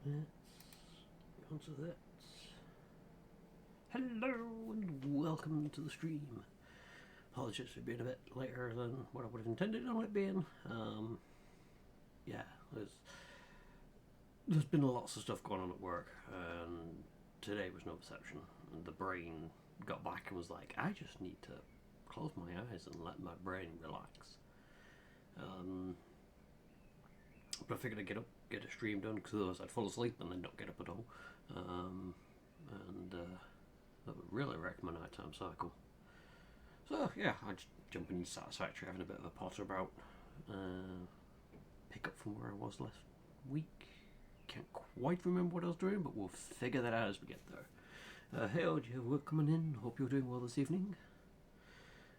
Let's go on to that. Hello and welcome to the stream. Apologies for being a bit later than what I would have intended on it being. Yeah, there's been lots of stuff going on at work, and today was no exception. And the brain got back and was like, I just need to close my eyes and let my brain relax. But I figured I'd get up, get a stream done, because otherwise I'd fall asleep and then not get up at all. That would really wreck my nighttime cycle. So yeah, I just jump into Satisfactory, having a bit of a potter about. Pick up from where I was last week. Can't quite remember what I was doing, but we'll figure that out as we get there. Hey, do you have work coming in? Hope you're doing well this evening.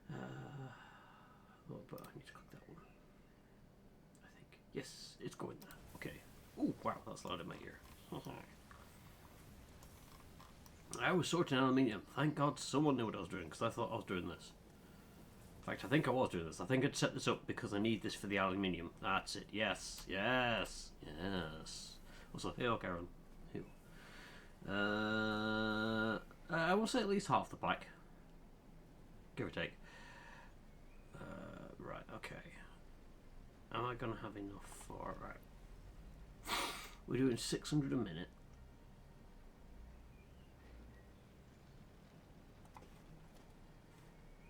But I need to cook that one. I think. Yes, it's going there. Okay. Oh, wow, that's loud in my ear. I was sorting aluminium. Thank God someone knew what I was doing, because I thought I was doing this. In fact, I think I was doing this. I think I'd set this up because I need this for the aluminium. That's it. Yes, yes, yes. Also, hey, Karen. Hey. I will say at least half the pack. Give or take. Right, okay. Am I going to have enough for... Right. We're doing 600 a minute.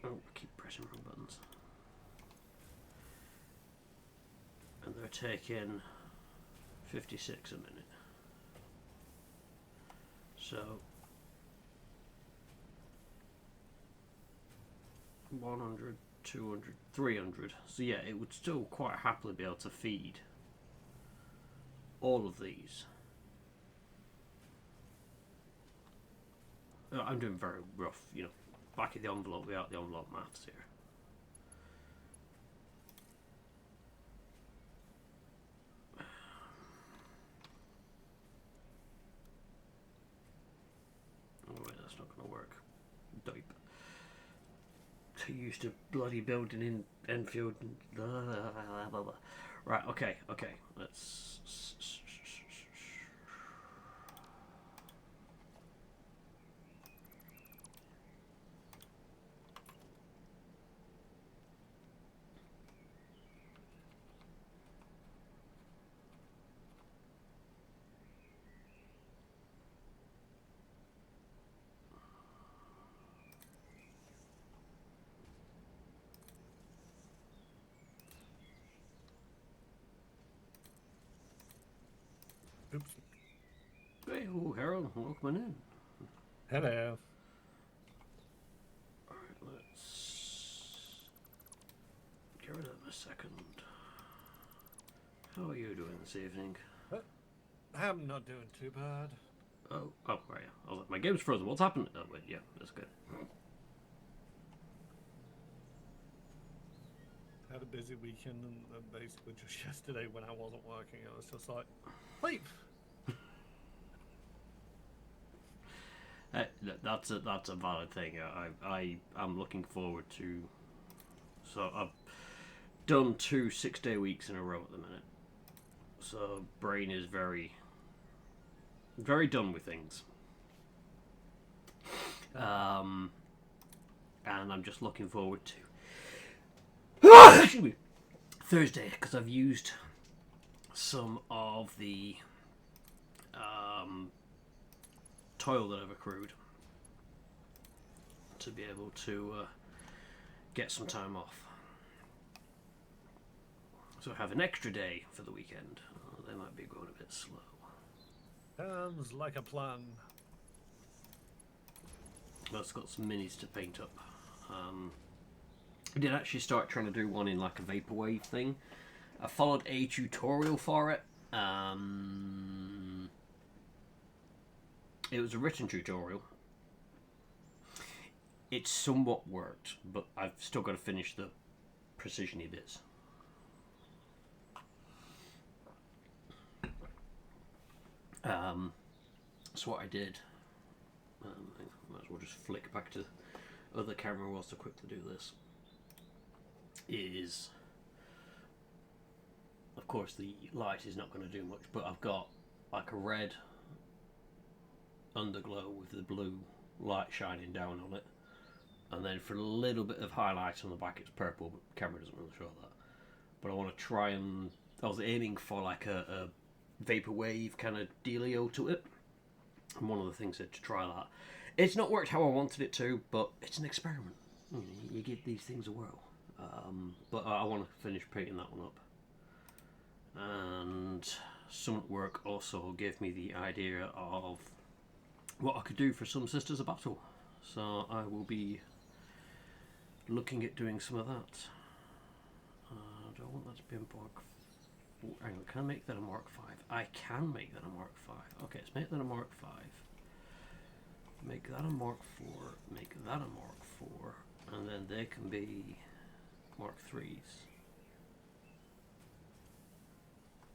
Oh, I keep pressing wrong buttons. And they're taking 56 a minute. So 100, 200, 300. So yeah, it would still quite happily be able to feed all of these. I'm doing very rough, back of the envelope, without the envelope maths here. Oh wait, that's not going to work. Dope. Too used to bloody building in Enfield. Blah, blah, blah, blah. Right, okay. Let's... Oops. Hey, Harold, welcome in. Hello. Alright, let's get rid of them a second. How are you doing this evening? I'm not doing too bad. Oh, right, yeah. I was like, my game's frozen. What's happened? Oh, wait, yeah, that's good. Had a busy weekend, and basically just yesterday when I wasn't working, I was just like, sleep. That's a valid thing. I am looking forward to. So I've done 2 6-day weeks in a row at the minute. So brain is very done with things. And I'm just looking forward to Thursday, because I've used some of the toil that I've accrued to be able to get some time off. So I have an extra day for the weekend. They might be going a bit slow. Sounds like a plan. Well, it's got some minis to paint up. I did actually start trying to do one in like a vaporwave thing. I followed a tutorial for it. It was a written tutorial. It somewhat worked, but I've still got to finish the precision-y bits. So what I did, I might as well just flick back to the other camera whilst I quickly do this, is, of course, the light is not going to do much, but I've got like a red underglow with the blue light shining down on it, and then for a little bit of highlight on the back it's purple, but the camera doesn't really show that. But I want to try and I was aiming for like a vaporwave kind of dealio to it, and one of the things said to try that. It's not worked how I wanted it to, but it's an experiment. You give these things a whirl. But I want to finish painting that one up. And some at work also gave me the idea of what I could do for some Sisters of Battle. So I will be looking at doing some of that. I don't want that to be a Mark 4. Hang on, can I make that a Mark 5? I can make that a Mark 5. Okay, let's make that a Mark 5. Make that a Mark 4. Make that a Mark 4. And then they can be Mark 3s.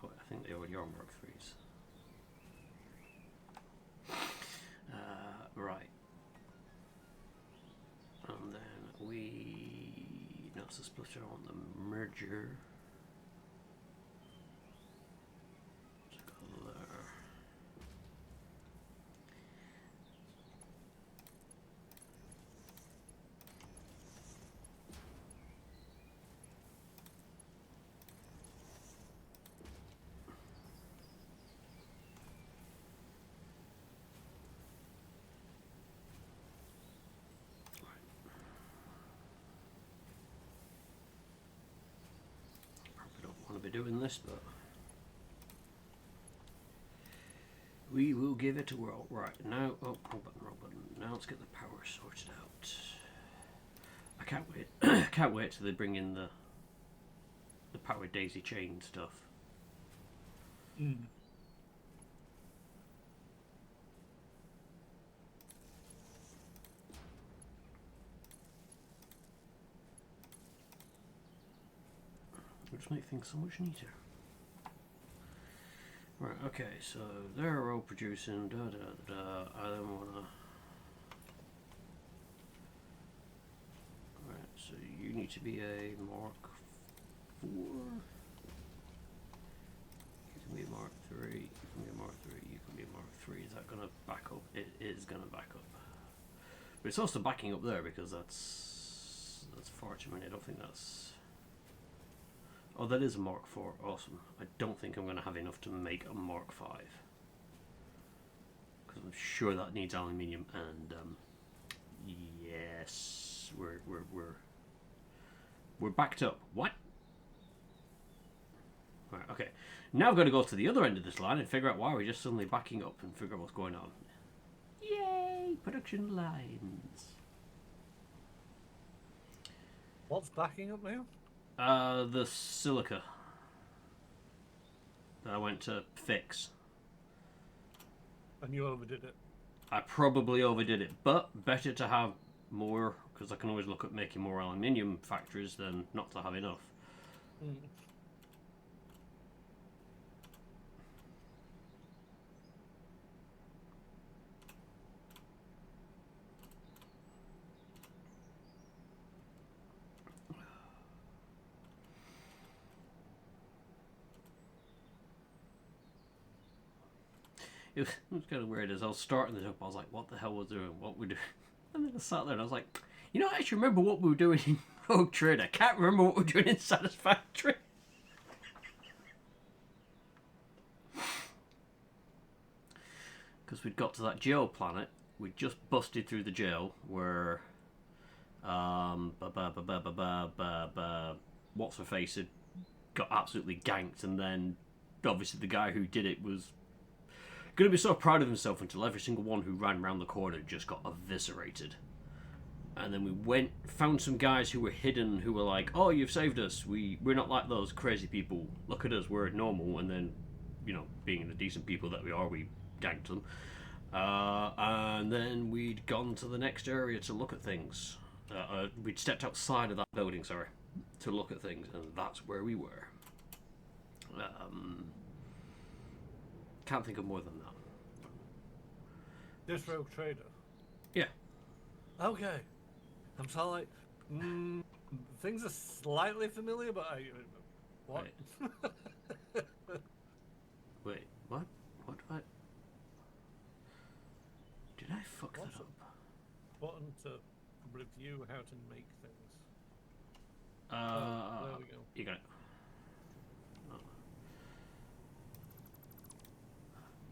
Oh, I think they already are Mark 3s. Right. And then that's the splitter on the merger. Let's go there. Be doing this, but we will give it a whirl. Right now, wrong button. Now let's get the power sorted out. I can't wait. I can't wait till they bring in the power daisy chain stuff. Which make things so much neater. Right, okay, so they're all producing, I then wanna... Right, so you need to be a Mark 4. You can be a Mark 3, you can be a Mark 3, you can be a Mark 3. Is that gonna back up? It is gonna back up. But it's also backing up there because that's far too many. I don't think that's... Oh, that is a Mark 4. Awesome. I don't think I'm going to have enough to make a Mark 5. Because I'm sure that needs aluminium, and yes, we're backed up. What? Right, okay. Now I've got to go to the other end of this line and figure out why we're just suddenly backing up and figure out what's going on. Yay! Production lines. What's backing up now? The silica that I went to fix. And you overdid it. I probably overdid it, but better to have more, because I can always look at making more aluminium factories than not to have enough. It was kind of weird. As I was starting this up, I was like, what the hell was doing? What we doing? And then I sat there and I was like, you know, I actually remember what we were doing in Rogue Trade. I can't remember what we were doing in Satisfactory. Because we'd got to that jail planet. We'd just busted through the jail where what's her face had got absolutely ganked, and then obviously the guy who did it was going to be so proud of himself until every single one who ran around the corner just got eviscerated. And then we found some guys who were hidden, who were like, oh, you've saved us, we're not like those crazy people, look at us, we're normal. And then, you know, being the decent people that we are, we ganked them. And then we'd gone to the next area to look at things. We'd stepped outside of that building, to look at things, and that's where we were. Can't think of more than that. This Rogue Trader? Yeah. Okay. I'm so like, things are slightly familiar, but what? Wait, what? What? you how to make things. There we go. You got it.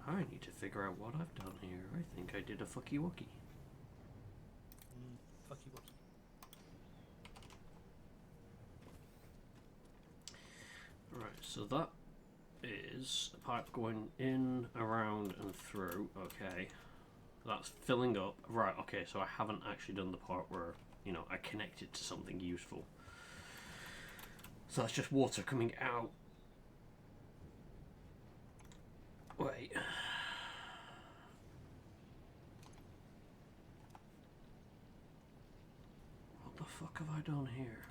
I need to figure out what I've done here. I think I did a fucky wucky. Fucky wucky. Right, so that is a pipe going in, around, and through. Okay. That's filling up. Right, okay, so I haven't actually done the part where, you know, I connect it to something useful. So that's just water coming out. Wait. What the fuck have I done here?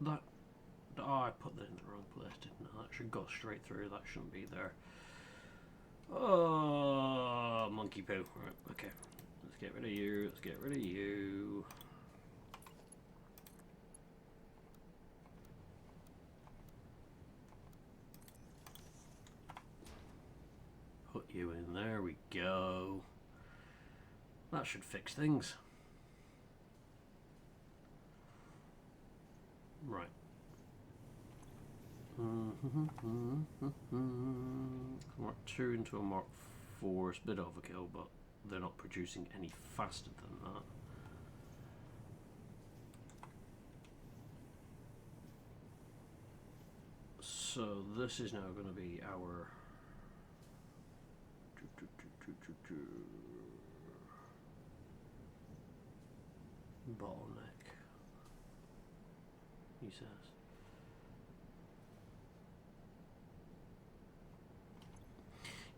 That... Oh, I put that in the wrong place, didn't I? That should go straight through. That shouldn't be there. Oh, monkey poo. Right, okay. Let's get rid of you. Let's get rid of you. Put you in. There we go. That should fix things. Right. Mark 2 into a Mark 4 is a bit overkill, but they're not producing any faster than that. So this is now going to be our bottleneck, he says.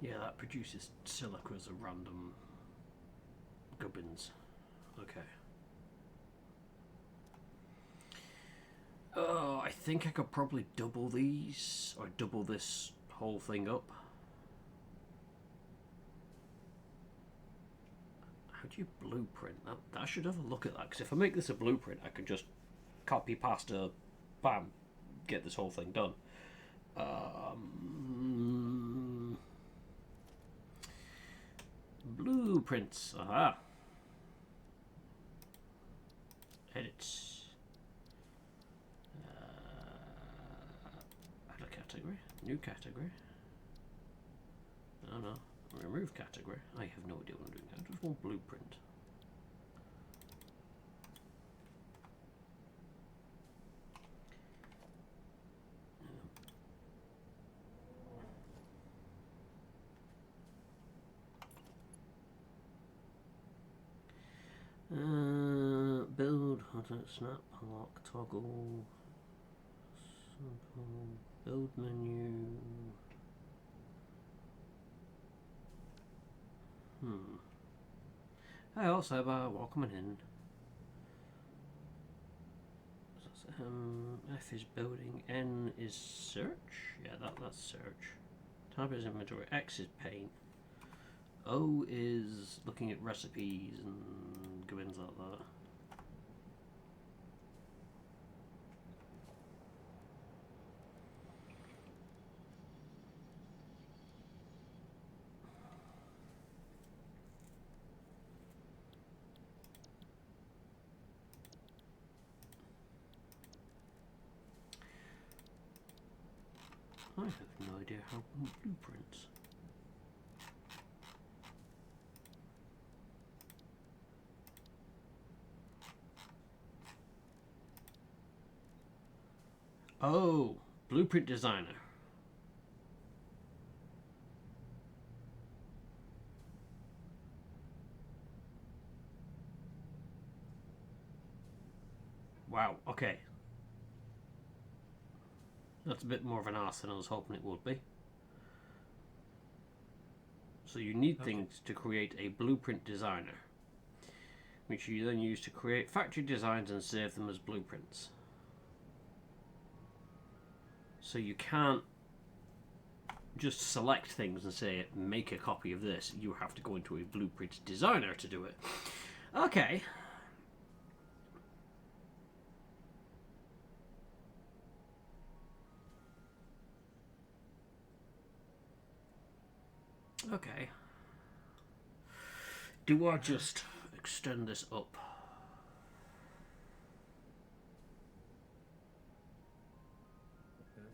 Yeah, that produces silica as a random gubbins. Okay. Oh, I think I could probably double these, or double this whole thing up. How do you blueprint? I should have a look at that, because if I make this a blueprint, I could just copy, pasta, bam, get this whole thing done. Blueprints. Aha. Edits. Add a category. New category. Oh no. Remove category. I have no idea what I'm doing. I just want blueprint. Build, snap, lock, toggle, simple, build menu. I also have a welcoming in. F is building, N is search. Yeah, that's search. Type is inventory. X is paint. O is looking at recipes and goings like that. I have no idea how blueprints. Oh, blueprint designer. Wow, okay. That's a bit more of an arse than I was hoping it would be. So you need things to create a blueprint designer, which you then use to create factory designs and save them as blueprints. So you can't just select things and say, make a copy of this. You have to go into a blueprint designer to do it. Okay. Okay. Do I just extend this up? Okay.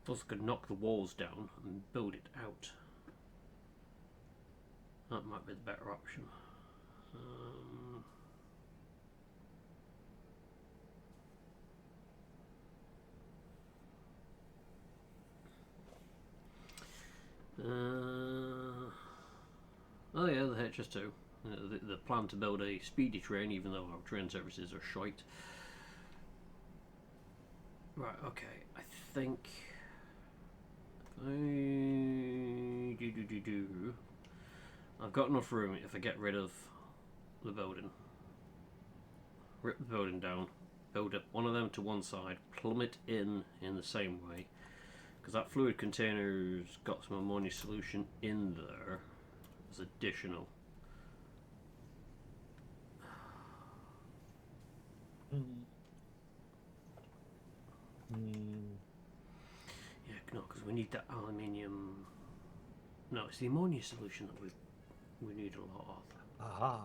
Suppose I could knock the walls down and build it out. That might be the better option. Oh yeah, the HS2. The plan to build a speedy train, even though our train services are shite. Right, okay. I think... I've got enough room if I get rid of the building. Rip the building down, build up one of them to one side, plummet in the same way. Because that fluid container's got some ammonia solution in there as additional. Yeah, no, because we need that aluminium. No, it's the ammonia solution that we need a lot of. Aha.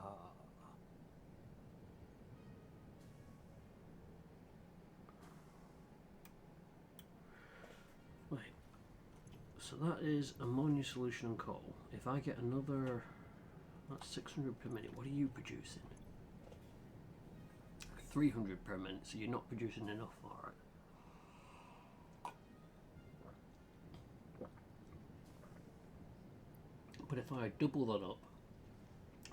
Wait. So that is ammonia solution and coal. If I get another, that's 600 per minute. What are you producing? 300 per minute. So you're not producing enough for it. But if I double that up,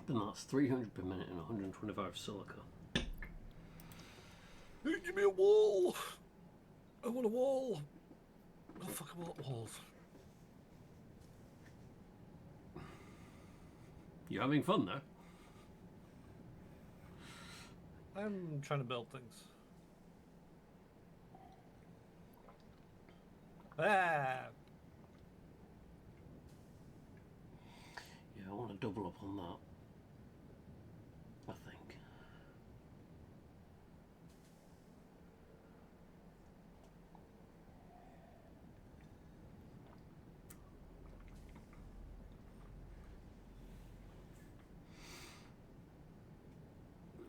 then that's 300 per minute and 125 silica. Hey, give me a wall. I want a wall. I fucking want walls. You're having fun though. I'm trying to build things. Ah. Yeah, I want to double up on that. I think.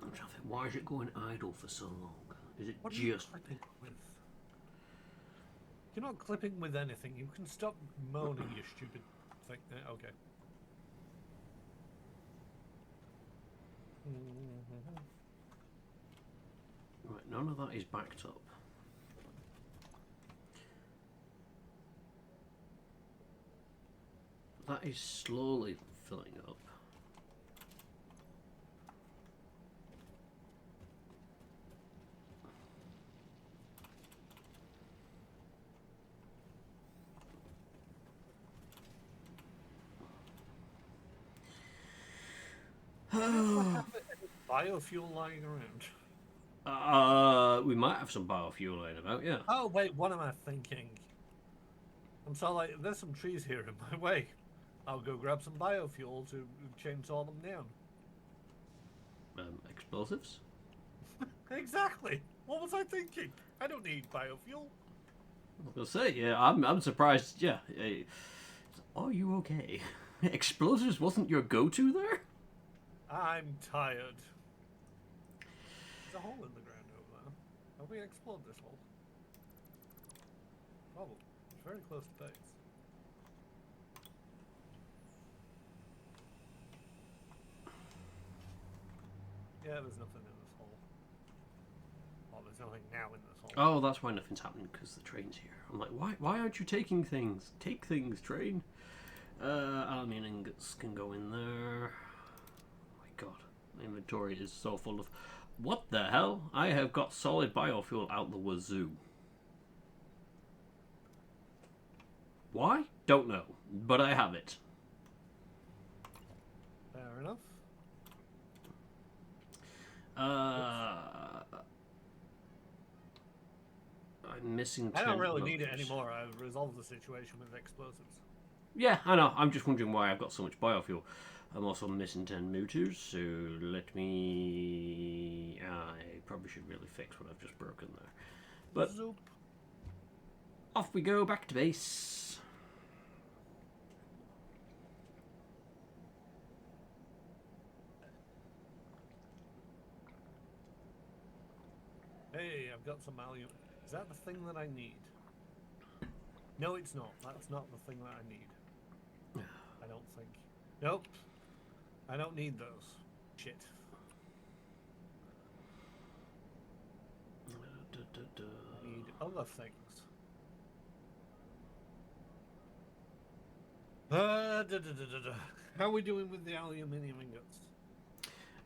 I'm trying to think, why is it going idle for so long? Is it What are you just... clipping with? You're not clipping with anything. You can stop moaning, you stupid thing. Okay. Right, none of that is backed up. That is slowly filling up. Biofuel lying around. We might have some biofuel laying about, yeah. Oh wait, what am I thinking? I'm so like, there's some trees here in my way. I'll go grab some biofuel to chainsaw them down. Explosives? Exactly. What was I thinking? I don't need biofuel. I'll say, yeah, I'm surprised, yeah. Are you okay? Explosives wasn't your go-to there? I'm tired. There's a hole in the ground over there. Have we explored this hole? Oh, it's very close to base. Yeah, there's nothing in this hole. Oh, there's nothing now in this hole. Oh, that's why nothing's happening, because the train's here. I'm like, why aren't you taking things? Take things, train. Aluminium ingots can go in there. Oh my god, my inventory is so full of... What the hell? I have got solid biofuel out the wazoo. Why? Don't know, but I have it. Fair enough. I'm missing 10 I don't really need it motors. anymore. I've resolved the situation with explosives. Yeah, I know. I'm just wondering why I've got so much biofuel. I'm also missing 10 motors, so let me... I probably should really fix what I've just broken there. But Zoop. off we go, back to base. Hey, I've got some alum. Is that the thing that I need? No, it's not. That's not the thing that I need. I don't think. Nope. I don't need those. Shit. I need other things. How are we doing with the aluminium ingots?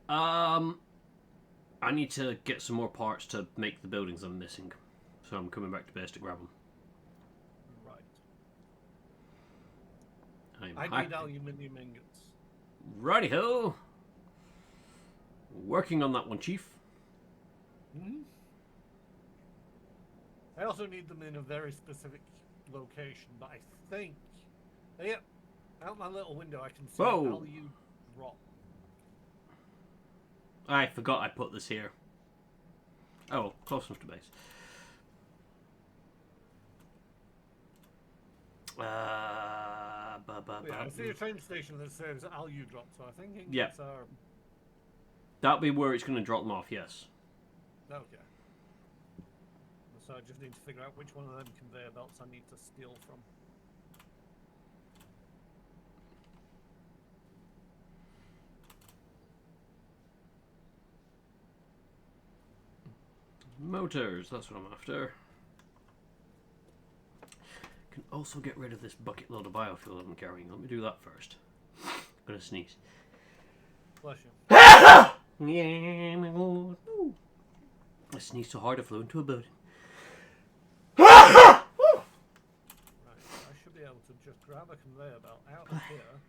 I need to get some more parts to make the buildings I'm missing. So I'm coming back to base to grab them. Right. I need aluminium ingots. Righty-ho! Working on that one, Chief. I also need them in a very specific location, but I think... Yep, out my little window I can see alu drop. I forgot I put this here. Oh, close enough to base. I see a train station that says alu drop, so I think yeah. are... That'll be where it's going to drop them off, yes. Okay. So I just need to figure out which one of them conveyor belts I need to steal from. Motors, that's what I'm after. Can also get rid of this bucket load of biofuel I'm carrying. Let me do that first. I'm gonna sneeze. Bless you. Yeah, my lord. I sneezed so hard I flew into a building. Right, I should be able to just grab a conveyor belt out of here.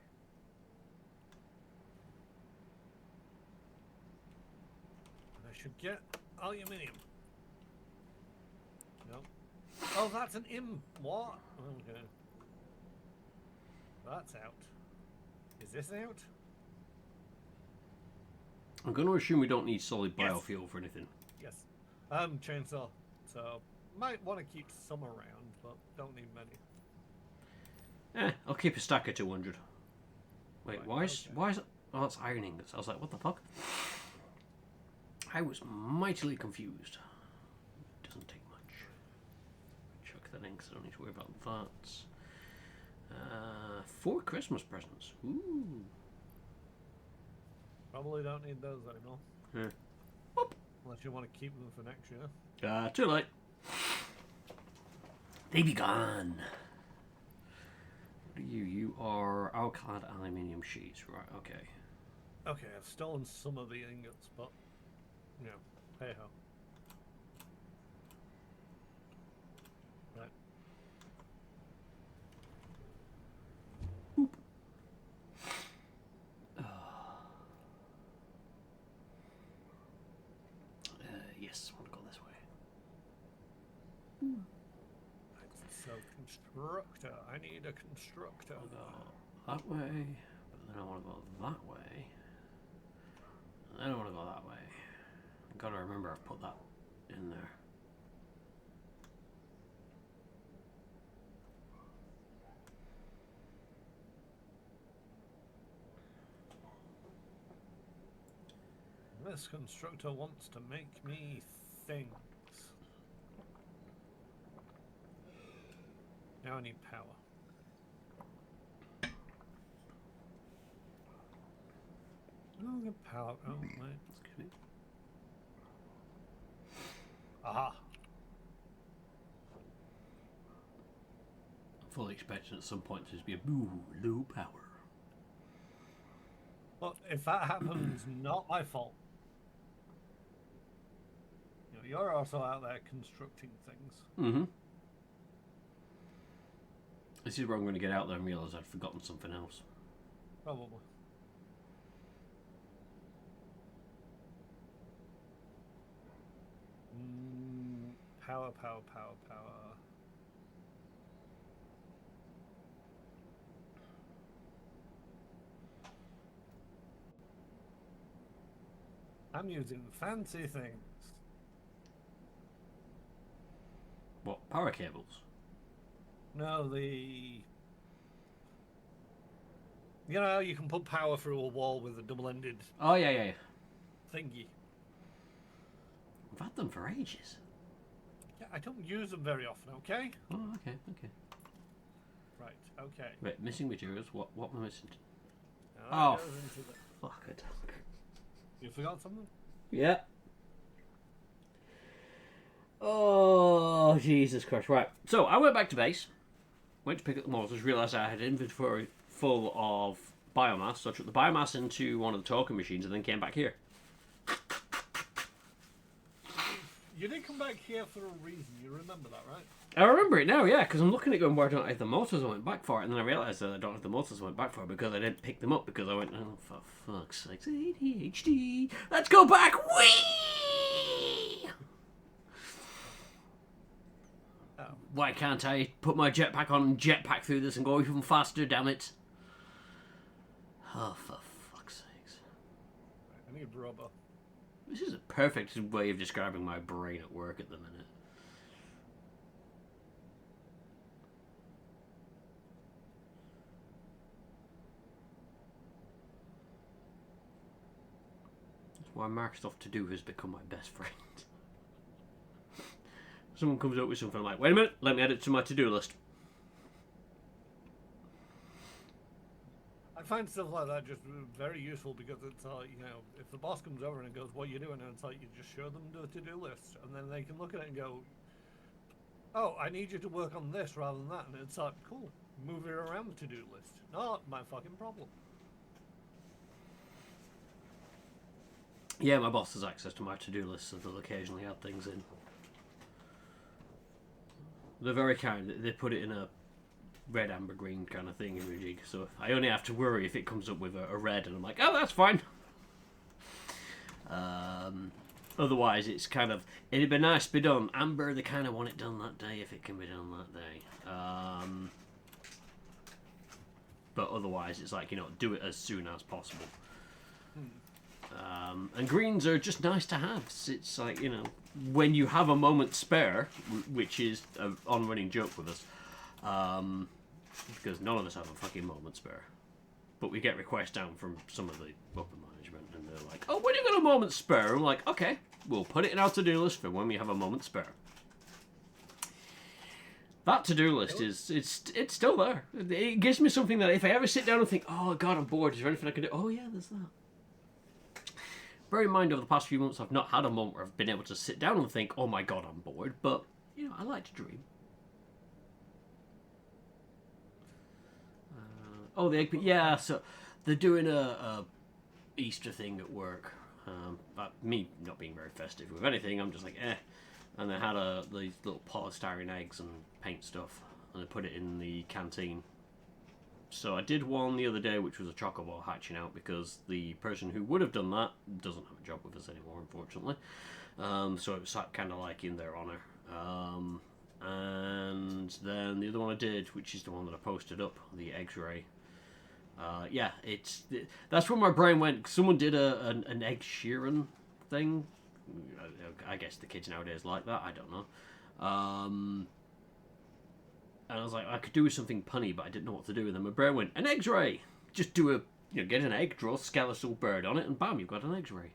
And I should get aluminium. No. Oh, that's an what? Okay. That's out. Is this out? I'm going to assume we don't need solid biofuel for anything. Yes. Chainsaw. So, might want to keep some around, but don't need many. I'll keep a stack of 200. Wait, Right, why is it? Oh, that's iron ingots. I was like, what the fuck? I was mightily confused. Doesn't take much. Chuck that in because I don't need to worry about that. 4 Christmas presents. Ooh. Probably don't need those anymore. Yeah. Unless you want to keep them for next year. Too late. They be gone. What are you? You are alclad aluminium sheets. Right, okay. Okay, I've stolen some of the ingots, but, you know, hey ho. Right. Yes, I want to go this way. So, constructor. I need a constructor. I'll go that way, but then I want to go that way. And then I want to go that way. I've got to remember I put that in there. This constructor wants to make me things. Now I need power. Oh, the power. Oh, wait. Excuse me. Aha. I'm fully expecting at some point to just be a boo, low power. Well, if that happens, not my fault. You know, you're also out there constructing things. Mm-hmm. This is where I'm going to get out there and realise I'd forgotten something else. Probably. Power. I'm using fancy things. What, power cables? No, the... You know, you can put power through a wall with a double-ended Oh, yeah, yeah, yeah. thingy. I've had them for ages. Yeah, I don't use them very often, okay? Oh, okay, okay. Right, okay. Wait, missing materials? What am I missing? Now Oh, that goes into the... fuck it. You forgot something? Yeah. Oh, Jesus Christ. Right. So, I went back to base, went to pick up the motors, realised I had an inventory full of biomass, so I took the biomass into one of the talking machines and then came back here. You did come back here for a reason. You remember that, right? I remember it now, yeah, because I'm looking at going, where I don't have the motors I went back for it, and then I realised that I don't have the motors I went back for because I didn't pick them up because I went, oh, for fuck's sake, ADHD, let's go back, whee! Oh. Why can't I put my jetpack on and jetpack through this and go even faster, damn it? Oh, for fuck's sakes. I need rubber. This is a perfect way of describing my brain at work at the minute. That's why mark stuff to do has become my best friend. Someone comes up with something, I'm like, wait a minute, let me add it to my to-do list. I find stuff like that just very useful because it's like, you know, if the boss comes over and goes, what are you doing? And it's like, you just show them the to-do list. And then they can look at it and go, oh, I need you to work on this rather than that. And it's like, cool, move it around the to-do list. Not my fucking problem. Yeah, my boss has access to my to-do list, so they'll occasionally add things in. They're very kind. They put it in a red, amber, green kind of thing in Rujig, so I only have to worry if it comes up with a red, and I'm like, oh, that's fine. Otherwise, it's kind of, it'd be nice to be done. Amber, they kind of want it done that day if it can be done that day. But otherwise, it's like, you know, do it as soon as possible. And greens are just nice to have. It's like, you know, when you have a moment spare, which is an on-running joke with us, because none of us have a fucking moment spare. But we get requests down from some of the upper management, and they're like, oh, when you got a moment spare? I'm like, okay, we'll put it in our to-do list for when we have a moment spare. That to-do list it's still there. It gives me something that if I ever sit down and think, oh God, I'm bored, is there anything I can do? Oh yeah, there's that. Bear in mind, over the past few months, I've not had a moment where I've been able to sit down and think, oh my God, I'm bored. But, you know, I like to dream. Oh, the egg, yeah, so they're doing a Easter thing at work. Me not being very festive with anything, I'm just like, eh. And they had these little polystyrene eggs and paint stuff, and they put it in the canteen. So I did one the other day, which was a chocobo hatching out, because the person who would have done that doesn't have a job with us anymore, unfortunately. So it was kind of like in their honour. And then the other one I did, which is the one that I posted up, the X-ray. Yeah, that's where my brain went. Someone did an Egg Sheeran thing. I guess the kids nowadays like that. I don't know. And I was like, I could do something punny, but I didn't know what to do. And then my brain went, an X-ray! Just do get an egg, draw a skeletal bird on it, and bam, you've got an X-ray.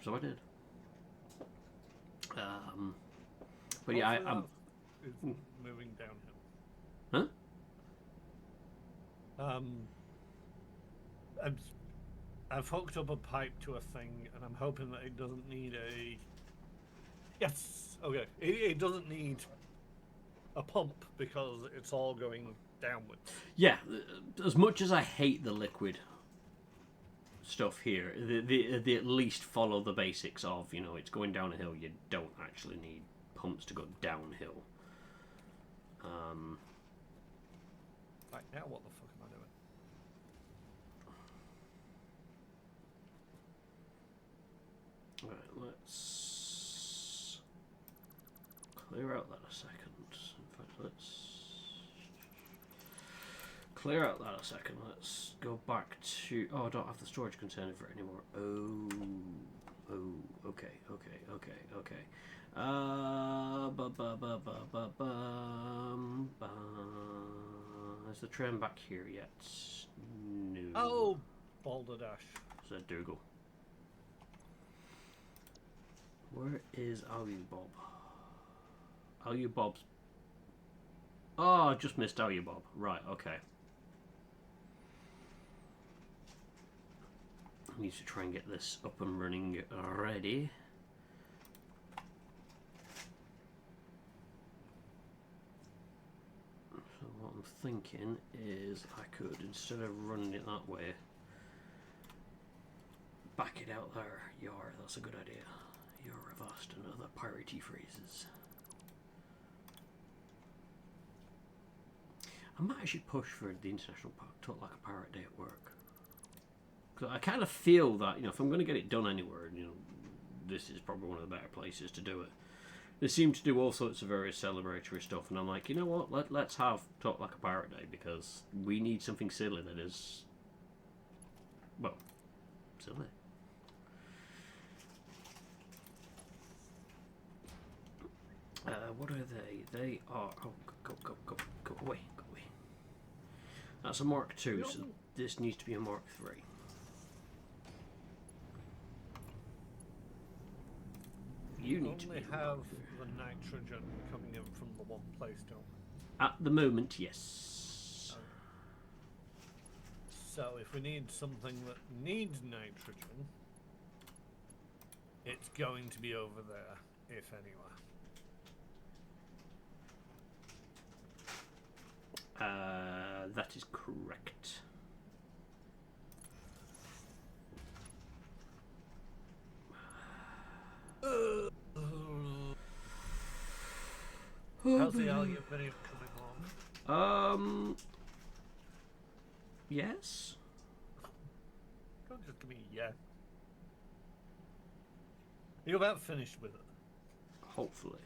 So I did. But yeah, I'm... It's moving downhill. Huh? I've hooked up a pipe to a thing, and I'm hoping that it doesn't need a... Yes! Okay. It doesn't need a pump because it's all going downwards. Yeah, as much as I hate the liquid stuff here, they at least follow the basics of, you know, it's going down a hill, you don't actually need pumps to go downhill. Right, now what the fuck am I doing? Right, let's clear out that a second. In fact, let's clear out that a second. Let's go back to... Oh, I don't have the storage container for it anymore. Oh, okay, okay, okay, okay. Is the train back here yet? No. Oh, balderdash. Said Dougal. Where is Alu Bob? Alu Bob's. Oh, I just missed Alu Bob. Right, okay. I need to try and get this up and running already. So what I'm thinking is I could, instead of running it that way, back it out there. Yar, that's a good idea. Yar Avast and other piratey phrases. I might actually push for the International Talk Like a Pirate Day at work. Because I kind of feel that, you know, if I'm going to get it done anywhere, you know, this is probably one of the better places to do it. They seem to do all sorts of various celebratory stuff, and I'm like, you know what, let's have Talk Like a Pirate Day, because we need something silly that is, well, silly. What are they? They are, oh, go away, go away. That's a Mark II, so this needs to be a Mark III. You need to be have the nitrogen coming in from the one place, don't we? At the moment, yes. So if we need something that needs nitrogen, it's going to be over there, if anywhere. That is correct. How's the aluminium coming along? Yes. Don't just give me a yeah. Are you about finished with it? Hopefully.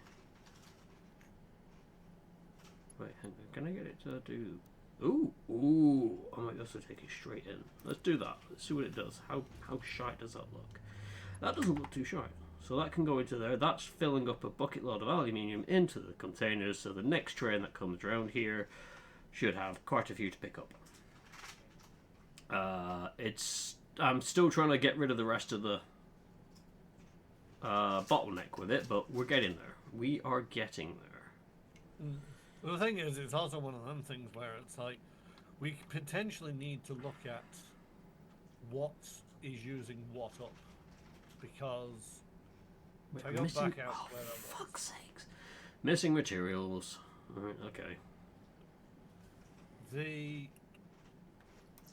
Wait, hang on. Can I get it to do? Ooh! I might also take it straight in. Let's do that. Let's see what it does. How shy does that look? That doesn't look too shy. So that can go into there. That's filling up a bucket load of aluminium into the containers. So the next train that comes around here should have quite a few to pick up. I'm still trying to get rid of the rest of the bottleneck with it, but we're getting there. We are getting there. The thing is, it's also one of them things where it's like we potentially need to look at what is using what up, because Wait, I go missing, back out where I was. fuck's sakes. Missing materials. Alright, okay.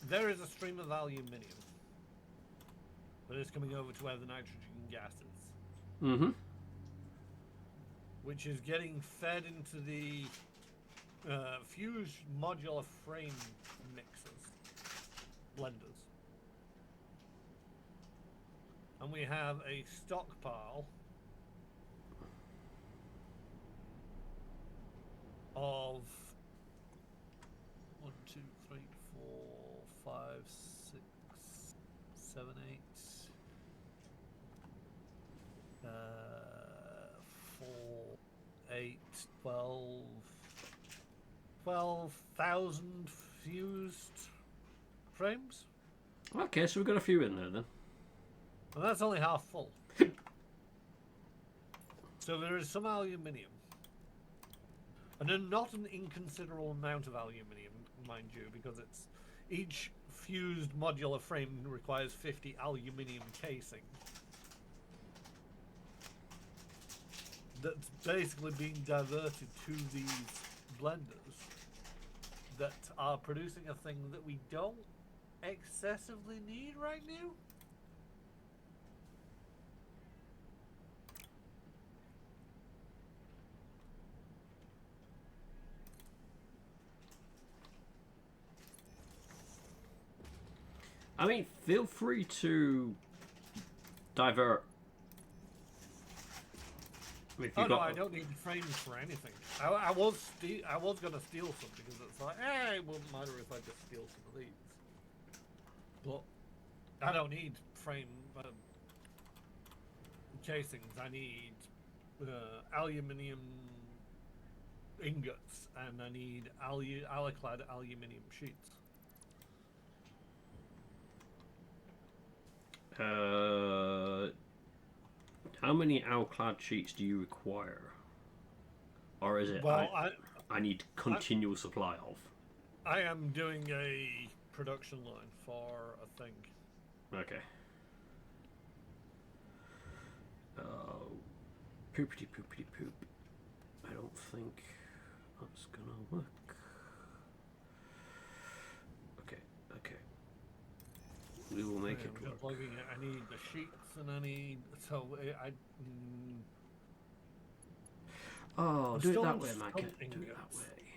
There is a stream of aluminium that is coming over to where the nitrogen gas is. Mm-hmm. Which is getting fed into the fused modular frame mixers, blenders. And we have a stockpile of 1, 2, 3, 4, 5, 6, 7, 8, 4, 8, 12,000 fused frames. Okay, so we've got a few in there then. And that's only half full. So there is some aluminium. And then not an inconsiderable amount of aluminium, mind you, because it's each fused modular frame requires 50 aluminium casing. That's basically being diverted to these blenders that are producing a thing that we don't excessively need right now. I mean, feel free to divert. If Oh you've no, got... I don't need frames for anything. I was gonna steal some because it's like, it wouldn't matter if I just steal some of these. But I don't need frame. casings. I need aluminium ingots, and I need alaclad aluminium sheets. How many alclad sheets do you require? Or is it Well, I need continual supply of? I am doing a production line for a thing. Okay. Poopity poopity poop. I don't think that's gonna work. Okay, okay. We will make it work. Plugging it. I need the sheets, and I need Oh, do it that way, Micah. Do it that way.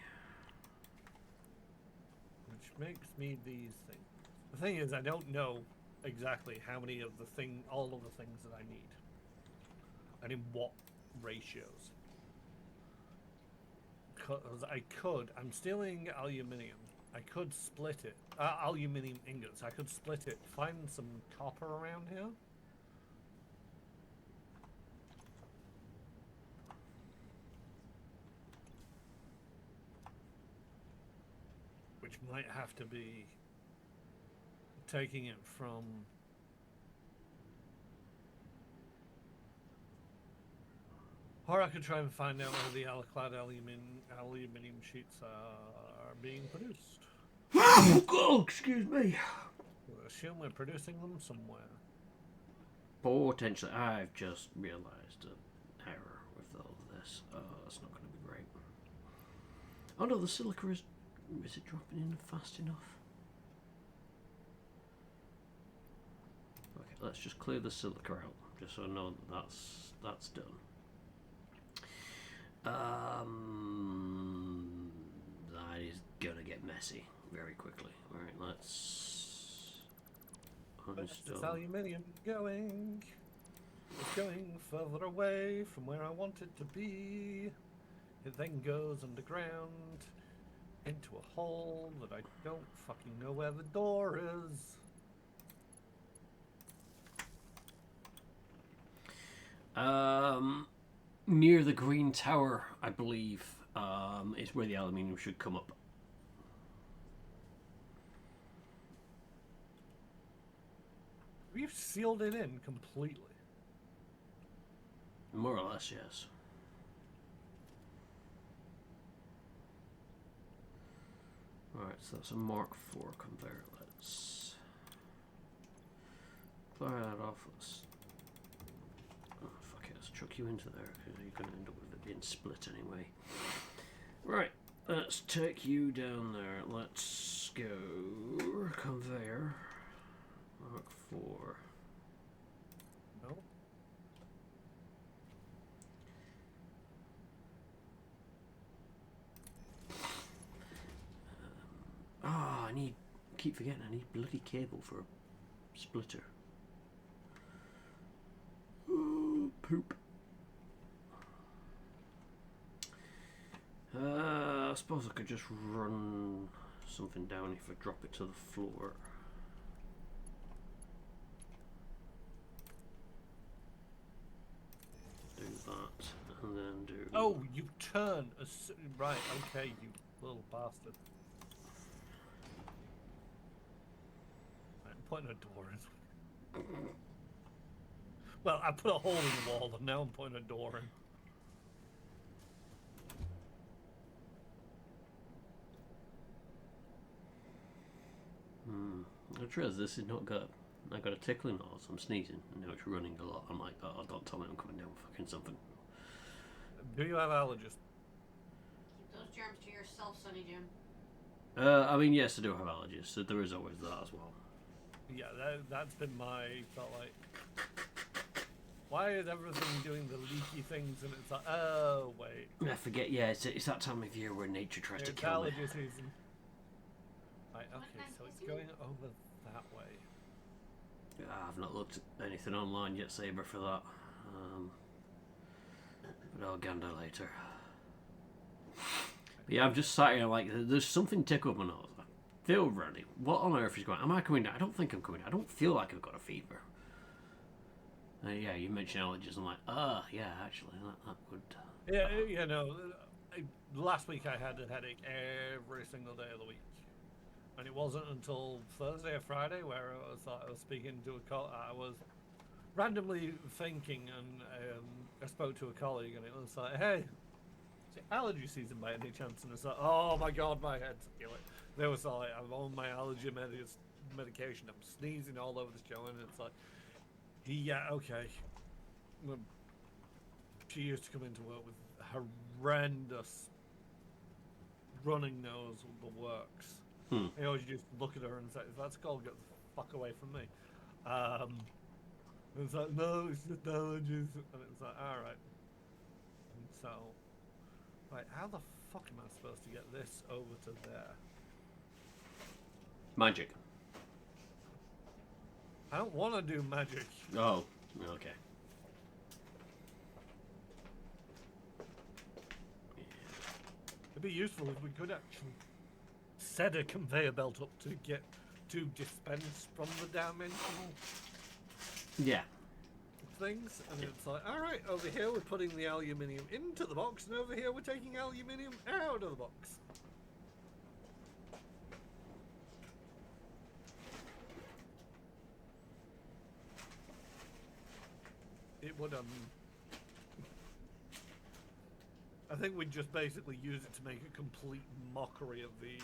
Which makes me these things. The thing is, I don't know exactly how many of all of the things that I need, and in what ratios. Because I'm stealing aluminium. I could split it. Aluminium ingots. I could split it. Find some copper around here. Which might have to be taking it from. Or I could try and find out where the alaclad aluminium sheets are being produced. Oh, excuse me. I assume we're producing them somewhere. Potentially. I've just realised an error with all of this. Oh, that's not going to be great. Oh no, the silica is it dropping in fast enough? Okay, let's just clear the silica out, just so I know that that's done. That is gonna get messy very quickly. Alright, let's This aluminium going. It's going further away from where I want it to be. It then goes underground into a hole that I don't fucking know where the door is. Near the green tower, I believe, is where the aluminium should come up. We've sealed it in completely. More or less, yes. Alright, so that's a Mark IV conveyor. Let's fire that off. Let's fuck it, let's chuck you into there, because you're going to end up with it being split anyway. Right, let's take you down there. Let's go conveyor. Mark IV. No. Keep forgetting I need bloody cable for a splitter. Oh, poop. I suppose I could just run something down if I drop it to the floor. Do that, and then do... Oh, you turn right, okay, you little bastard. I'm putting a door in. Well, I put a hole in the wall, and now I'm putting a door in. I realize this is not good. I got a tickling nose, I'm sneezing, and now it's running a lot. I'm like, oh, don't tell me I'm coming down with fucking something. Do you have allergies? Keep those germs to yourself, Sonny Jim. I mean, yes, I do have allergies, so there is always that as well. Yeah, that's been my thought, like, why is everything doing the leaky things, and it's like, oh, wait. I forget, yeah, it's that time of year where nature tries to kill me. It's allergy season. Right, okay, so it's going over that way. I've not looked at anything online yet, Saber, for that. But I'll gander later. But yeah, I'm just sat here like, there's something tickle my nose. I feel runny. What on earth is going on? Am I coming down? I don't think I'm coming down. I don't feel like I've got a fever. Yeah, you mentioned allergies. I'm like, yeah, actually, that would. Yeah, you know, last week I had a headache every single day of the week. And it wasn't until Thursday or Friday where I was speaking to I was randomly thinking, and I spoke to a colleague, and it was like, hey, is it allergy season by any chance? And it's like, oh my god, my head's killing. They was like, I'm on my allergy medication, I'm sneezing all over the show, and it's like, yeah, okay. Well, she used to come into work with horrendous running nose, the works. I always just look at her and say, if that's cold, get the fuck away from me. And it's like, no, it's just allergies. And it's like, alright. And so, right, how the fuck am I supposed to get this over to there? Magic. I don't want to do magic. Oh, okay. It'd be useful if we could actually set a conveyor belt up to get to dispense from the dimensional Yeah. things, and it's like, all right, over here we're putting the aluminium into the box, and over here we're taking aluminium out of the box. It would I think we'd just basically use it to make a complete mockery of the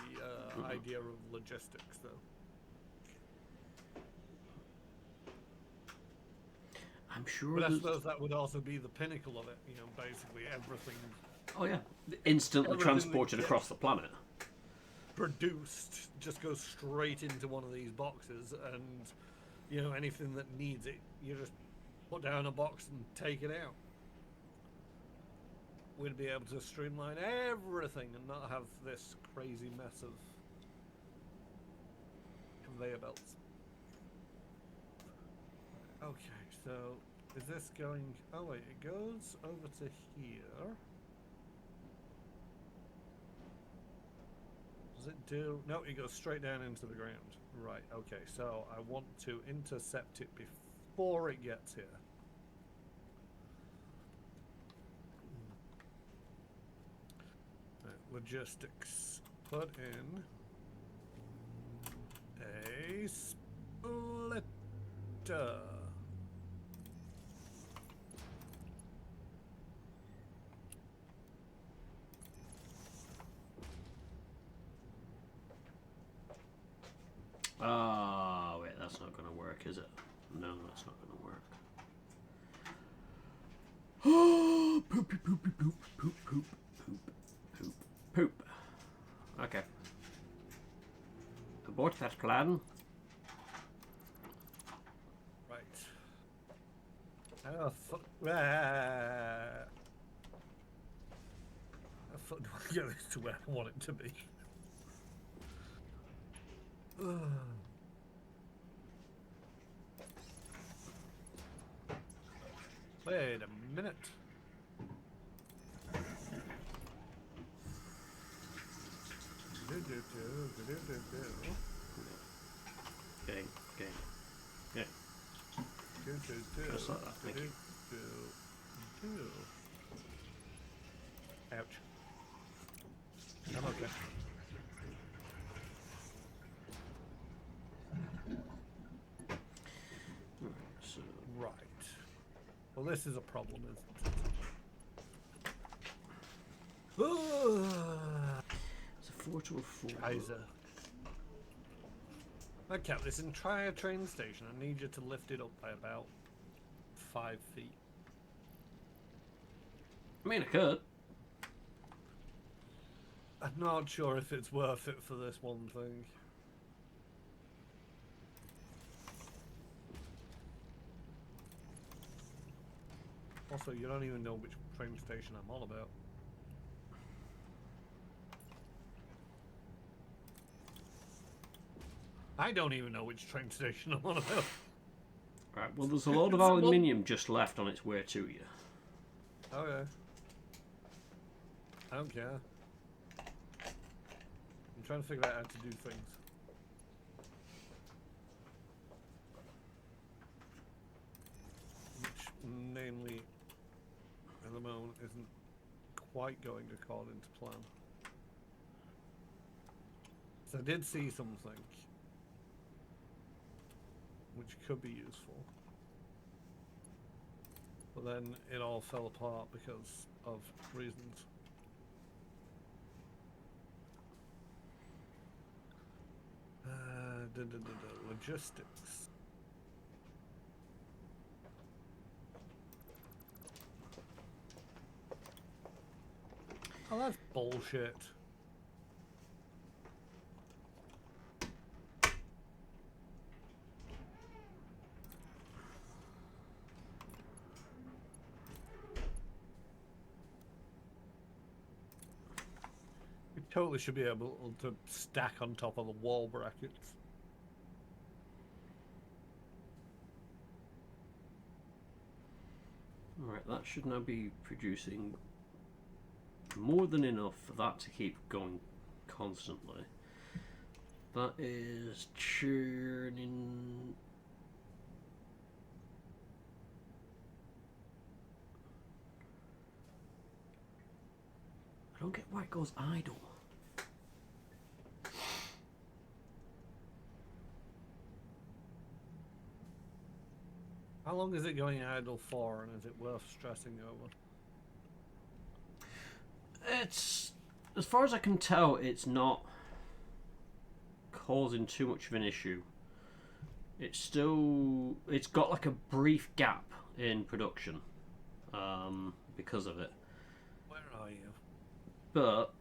idea of logistics, though. I'm sure. But I suppose that would also be the pinnacle of it. You know, basically everything. Oh yeah, instantly Everything transported that across the planet. Produced just goes straight into one of these boxes, and you know anything that needs it, you just put down a box and take it out. We'd be able to streamline everything and not have this crazy mess of conveyor belts. Okay, so is this going... Oh wait, it goes over to here. Does it do... No, it goes straight down into the ground. Right, okay, so I want to intercept it before it gets here. Logistics. Put in a splitter. Wait, that's not going to work, is it? No, that's not going to work. Oh, poopy, poopy, poop, poop, poop, poop, poop, poop. Okay. Abort that plan. Right. How the fuck do I get this to where I want it to be? Wait a minute. Okay, okay. Yeah. Just like that, thank you. Ouch. I'm okay. So, Right. Well, this is a problem, isn't it? it's a 4 to a 4. Kaiser. Okay, listen, try a train station. I need you to lift it up by about 5 feet. I mean, I could. I'm not sure if it's worth it for this one thing. Also, you don't even know which train station I'm on about. I don't even know which train station I'm on about. Right, well, there's a load of aluminium just left on its way to you. Okay. I don't care. I'm trying to figure out how to do things. namely, at the moment, isn't quite going according to plan. So I did see something which could be useful, but then it all fell apart because of reasons. Logistics. Oh, that's bullshit. We totally should be able to stack on top of the wall brackets. Alright, that should now be producing more than enough for that to keep going constantly. That is churning. I don't get why it goes idle. How long is it going idle for, and is it worth stressing over? It's, as far as I can tell, it's not causing too much of an issue. It's got like a brief gap in production because of it. Where are you? But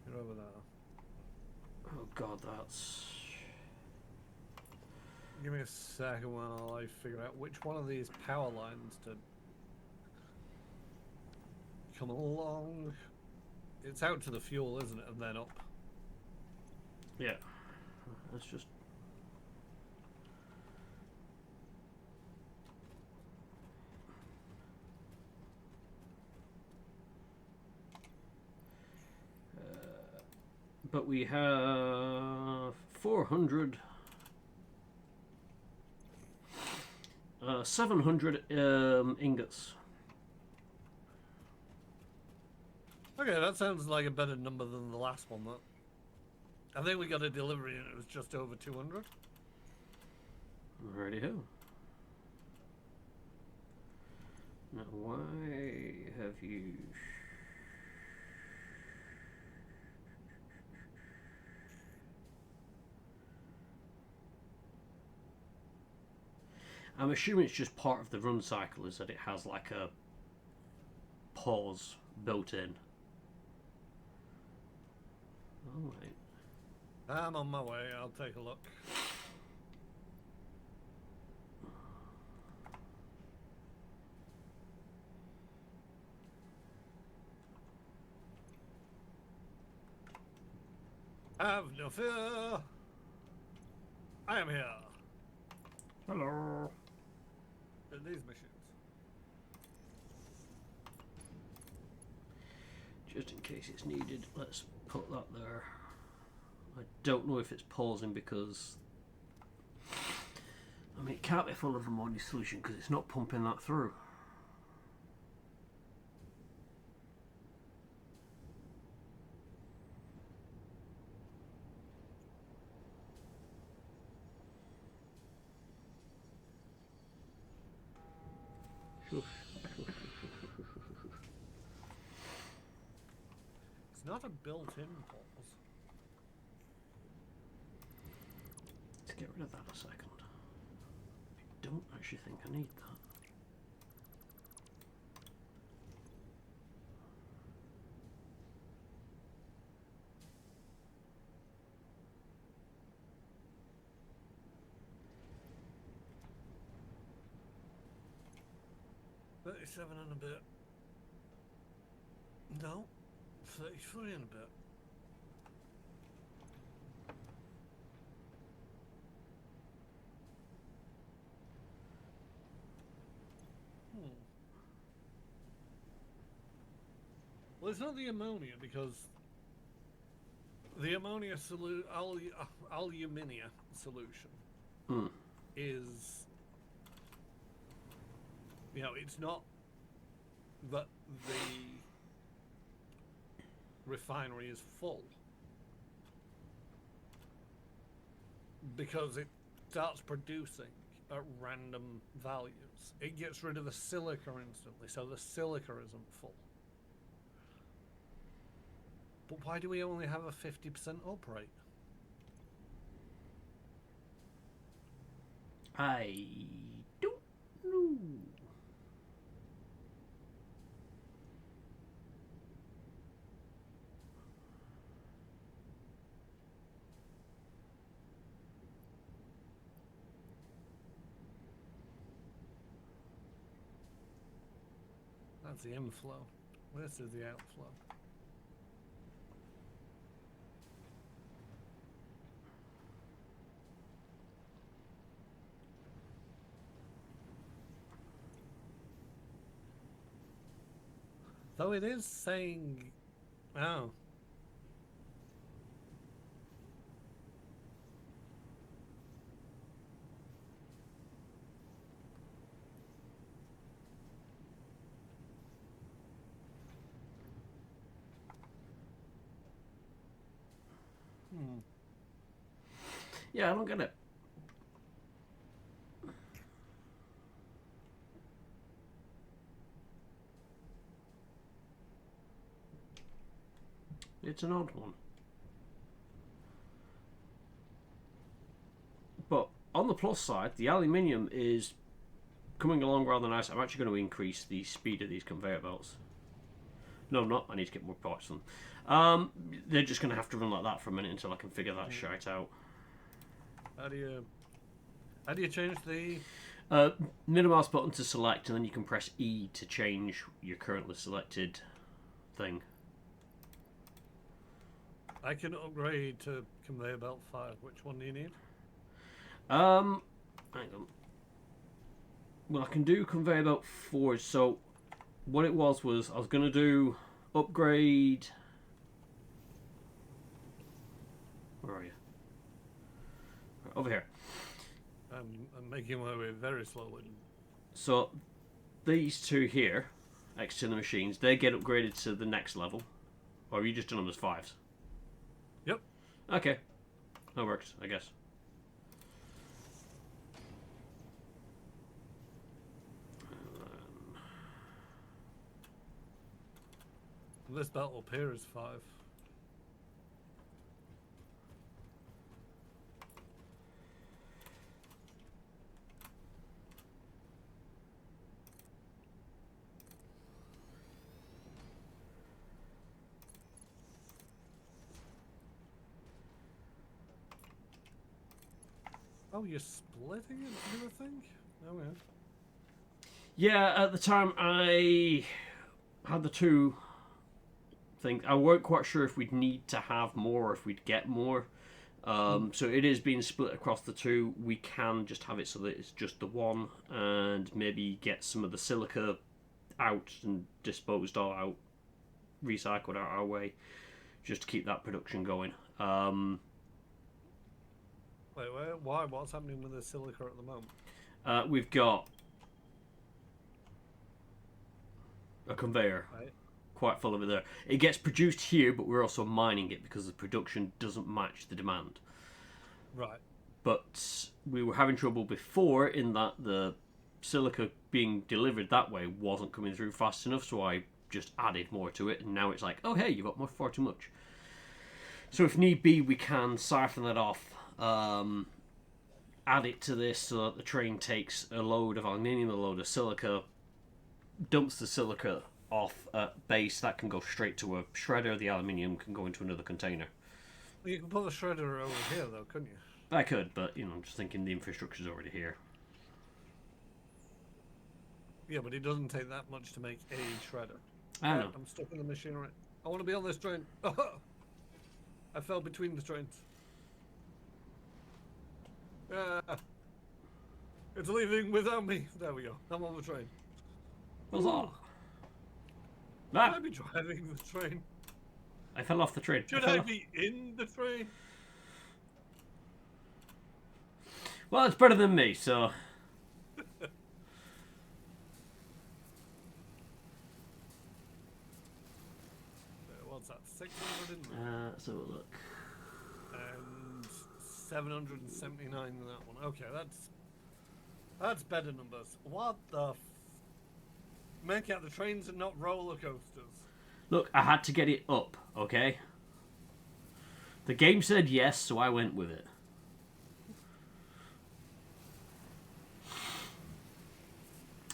You're over there. oh god, that's Give me a second while I figure out which one of these power lines to come along. It's out to the fuel, isn't it? And then up. yeah. Let's just. But we have 400, 700 ingots. Okay, that sounds like a better number than the last one. That I think we got a delivery and it was just over 200. Righty ho. Now, why have you? I'm assuming it's just part of the run cycle, is that it has like a pause built in. Alright. I'm on my way. I'll take a look. Have no fear. I am here. Hello. These missions. Just in case it's needed, let's put that there. I don't know if it's pausing because I mean it can't be full of ammonia solution because it's not pumping that through. It's not a built-in pause. Let's get rid of that a second. I don't actually think I need that. $37 and a bit. No, 33 and a bit. Well, it's not the ammonia because the ammonia alumina solution Hmm. is You know, it's not that the refinery is full because it starts producing at random values. It gets rid of the silica instantly, so the silica isn't full. But why do we only have a 50% up rate? I don't know. That's the inflow. This is the outflow. Though it is saying, oh, Yeah, I don't get it. It's an odd one. But on the plus side, the aluminium is coming along rather nice. I'm actually going to increase the speed of these conveyor belts. No, I'm not. I need to get more parts from them. They're just going to have to run like that for a minute until I can figure that shite out. how do you change the? Middle mouse button to select, and then you can press E to change your currently selected thing. I can upgrade to conveyor belt 5. Which one do you need? Hang on. Well, I can do conveyor belt 4. So, what it was I was going to do upgrade. Where are you? Over here. I'm making my way very slowly. So, these two here, next to the machines, they get upgraded to the next level. Or are you just doing them as 5s? Yep. Okay. That works, I guess. This belt up here is 5. Oh, you're splitting it, do you think? Oh, yeah. Yeah, at the time I had the two things. I weren't quite sure if we'd need to have more or if we'd get more. So it is being split across the two. We can just have it so that it's just the one and maybe get some of the silica out and disposed or out, recycled out our way, just to keep that production going. Wait, why? What's happening with the silica at the moment? We've got a conveyor Right. quite full of it there. It gets produced here, but we're also mining it because the production doesn't match the demand. Right. But we were having trouble before in that the silica being delivered that way wasn't coming through fast enough, so I just added more to it, and now it's like, oh hey, you've got far too much. So if need be, we can siphon that off, add it to this so that the train takes a load of aluminium, a load of silica, dumps the silica off at base. That can go straight to a shredder. The aluminium can go into another container. Well, you can put the shredder over here, though, couldn't you? I could, but I'm just thinking the infrastructure's already here. Yeah, but it doesn't take that much to make a shredder. I know. I'm stuck in the machinery. I want to be on this train. I fell between the trains. It's leaving without me. There we go. I'm on the train. What's that? Should I be driving the train? I fell off the train. Should I be in the train? Well, it's better than me, so. Let's have a look. And 779 in that one. Okay, that's better numbers. What the Make out the trains are not roller coasters. Look, I had to get it up, okay? The game said yes, so I went with it.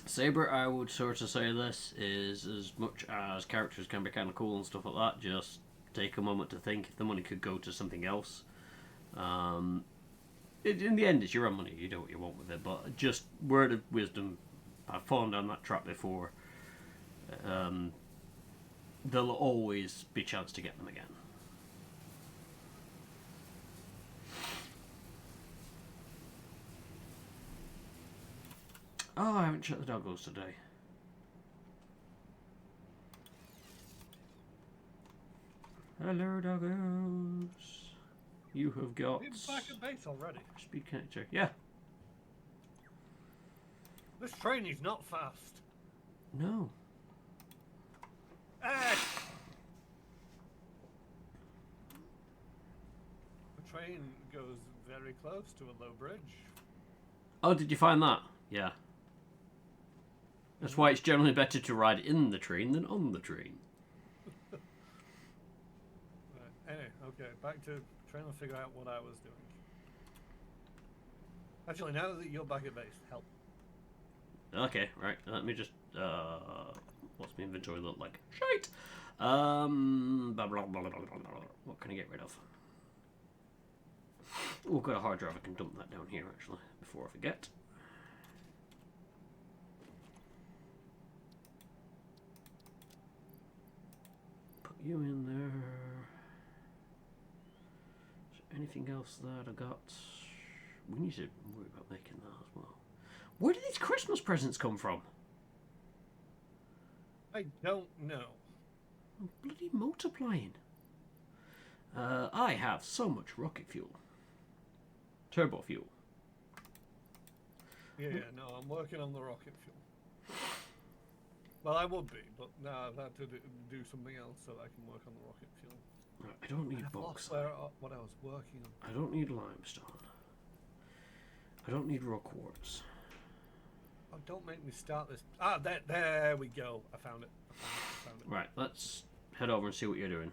Saber, I would sort of say this is, as much as characters can be kind of cool and stuff like that, just take a moment to think if the money could go to something else. In the end, it's your own money. You do what you want with it. But just word of wisdom, I've fallen down that trap before. There'll always be a chance to get them again. Oh, I haven't checked the doggos today. Hello, doggos. You have got... It's back at base already. Speed connector. Yeah. This train is not fast. No. Ah! The train goes very close to a low bridge. Oh, did you find that? Yeah. That's why it's generally better to ride in the train than on the train. Right. Anyway, okay, back to trying to figure out what I was doing. Actually, now that you're back at base, help. Okay, right. Let me just... what's my inventory look like? Shite! Blah, blah, blah, blah, blah, blah, blah. What can I get rid of? Oh, I've got a hard drive. I can dump that down here, actually, before I forget. Put you in there. Is there anything else that I got? We need to worry about making that as well. Where did these Christmas presents come from? I don't know. I'm bloody multiplying. I have so much rocket fuel. Turbo fuel. Yeah, no, I'm working on the rocket fuel. Well, I would be, but now I've had to do something else so I can work on the rocket fuel. Right, I don't need I've lost bauxite. what I was working on. I don't need limestone. I don't need raw quartz. Oh, don't make me start this. Ah, there we go. I found it. I found it. Right, let's head over and see what you're doing.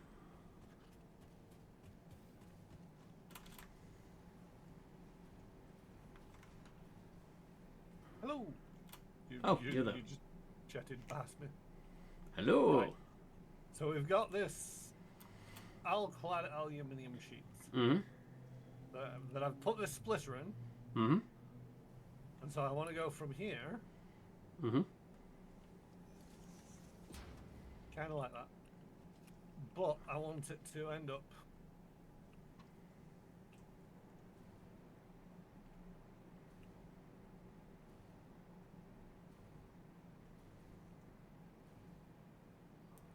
Hello. You're there. You just chatted past me. Hello. Right. So we've got this alclad aluminium sheets Mm-hmm. that I've put this splitter in, Mm-hmm. and so I want to go from here, Mm-hmm. kind of like that, but I want it to end up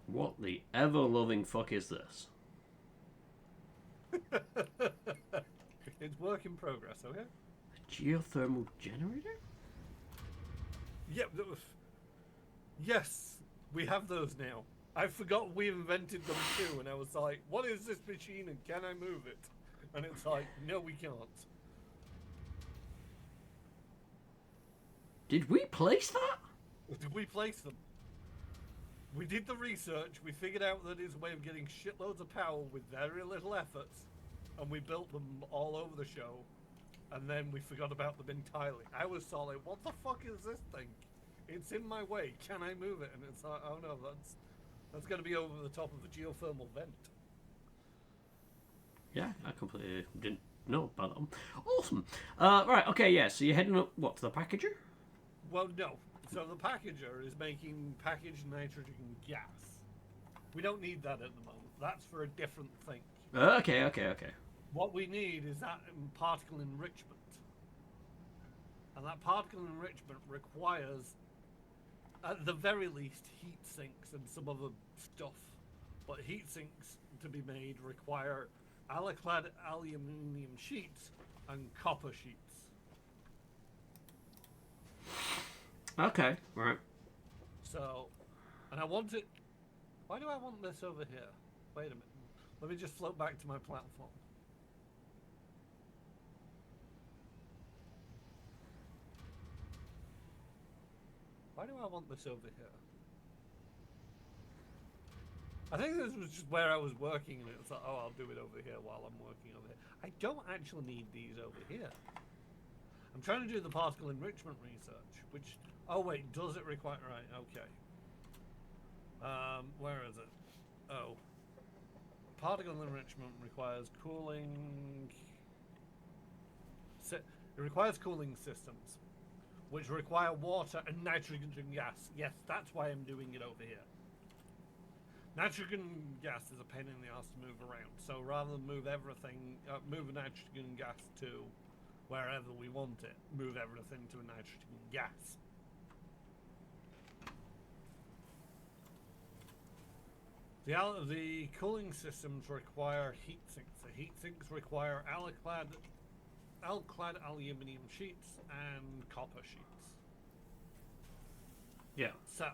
What the ever-loving fuck is this? it's work in progress, okay? A geothermal generator? Yeah, yes, we have those now. I forgot we invented them too, and I was like, what is this machine and can I move it? And it's like, no, we can't. Did we place that? Did we place them? We did the research, we figured out that it's a way of getting shitloads of power with very little effort, and we built them all over the show, and then we forgot about them entirely. I was sort of like, what the fuck is this thing? It's in my way, can I move it? And it's like, oh no, that's going to be over the top of the geothermal vent. Yeah, I completely didn't know about that one. Awesome. Right, okay, yeah, so you're heading up, what, to the packager? Well, no. So the packager is making packaged nitrogen gas. We don't need that at the moment. That's for a different thing. Okay. What we need is that particle enrichment. And that particle enrichment requires, at the very least, heat sinks and some other stuff. But heat sinks to be made require alclad aluminium sheets and copper sheets. Okay, right. So, and I want it. Why do I want this over here? Wait a minute. Let me just float back to my platform. Why do I want this over here? I think this was just where I was working, and it's like, oh, I'll do it over here while I'm working over here. I don't actually need these over here. I'm trying to do the particle enrichment research, which... Oh, wait, does it require... Right, okay. Where is it? Oh. Particle enrichment requires cooling... It requires cooling systems, which require water and nitrogen gas. Yes, that's why I'm doing it over here. Nitrogen gas is a pain in the ass to move around, so rather than move everything, move a nitrogen gas to wherever we want it, move everything to a nitrogen gas. The cooling systems require heat sinks. The heat sinks require alclad aluminium sheets and copper sheets. Yeah. So,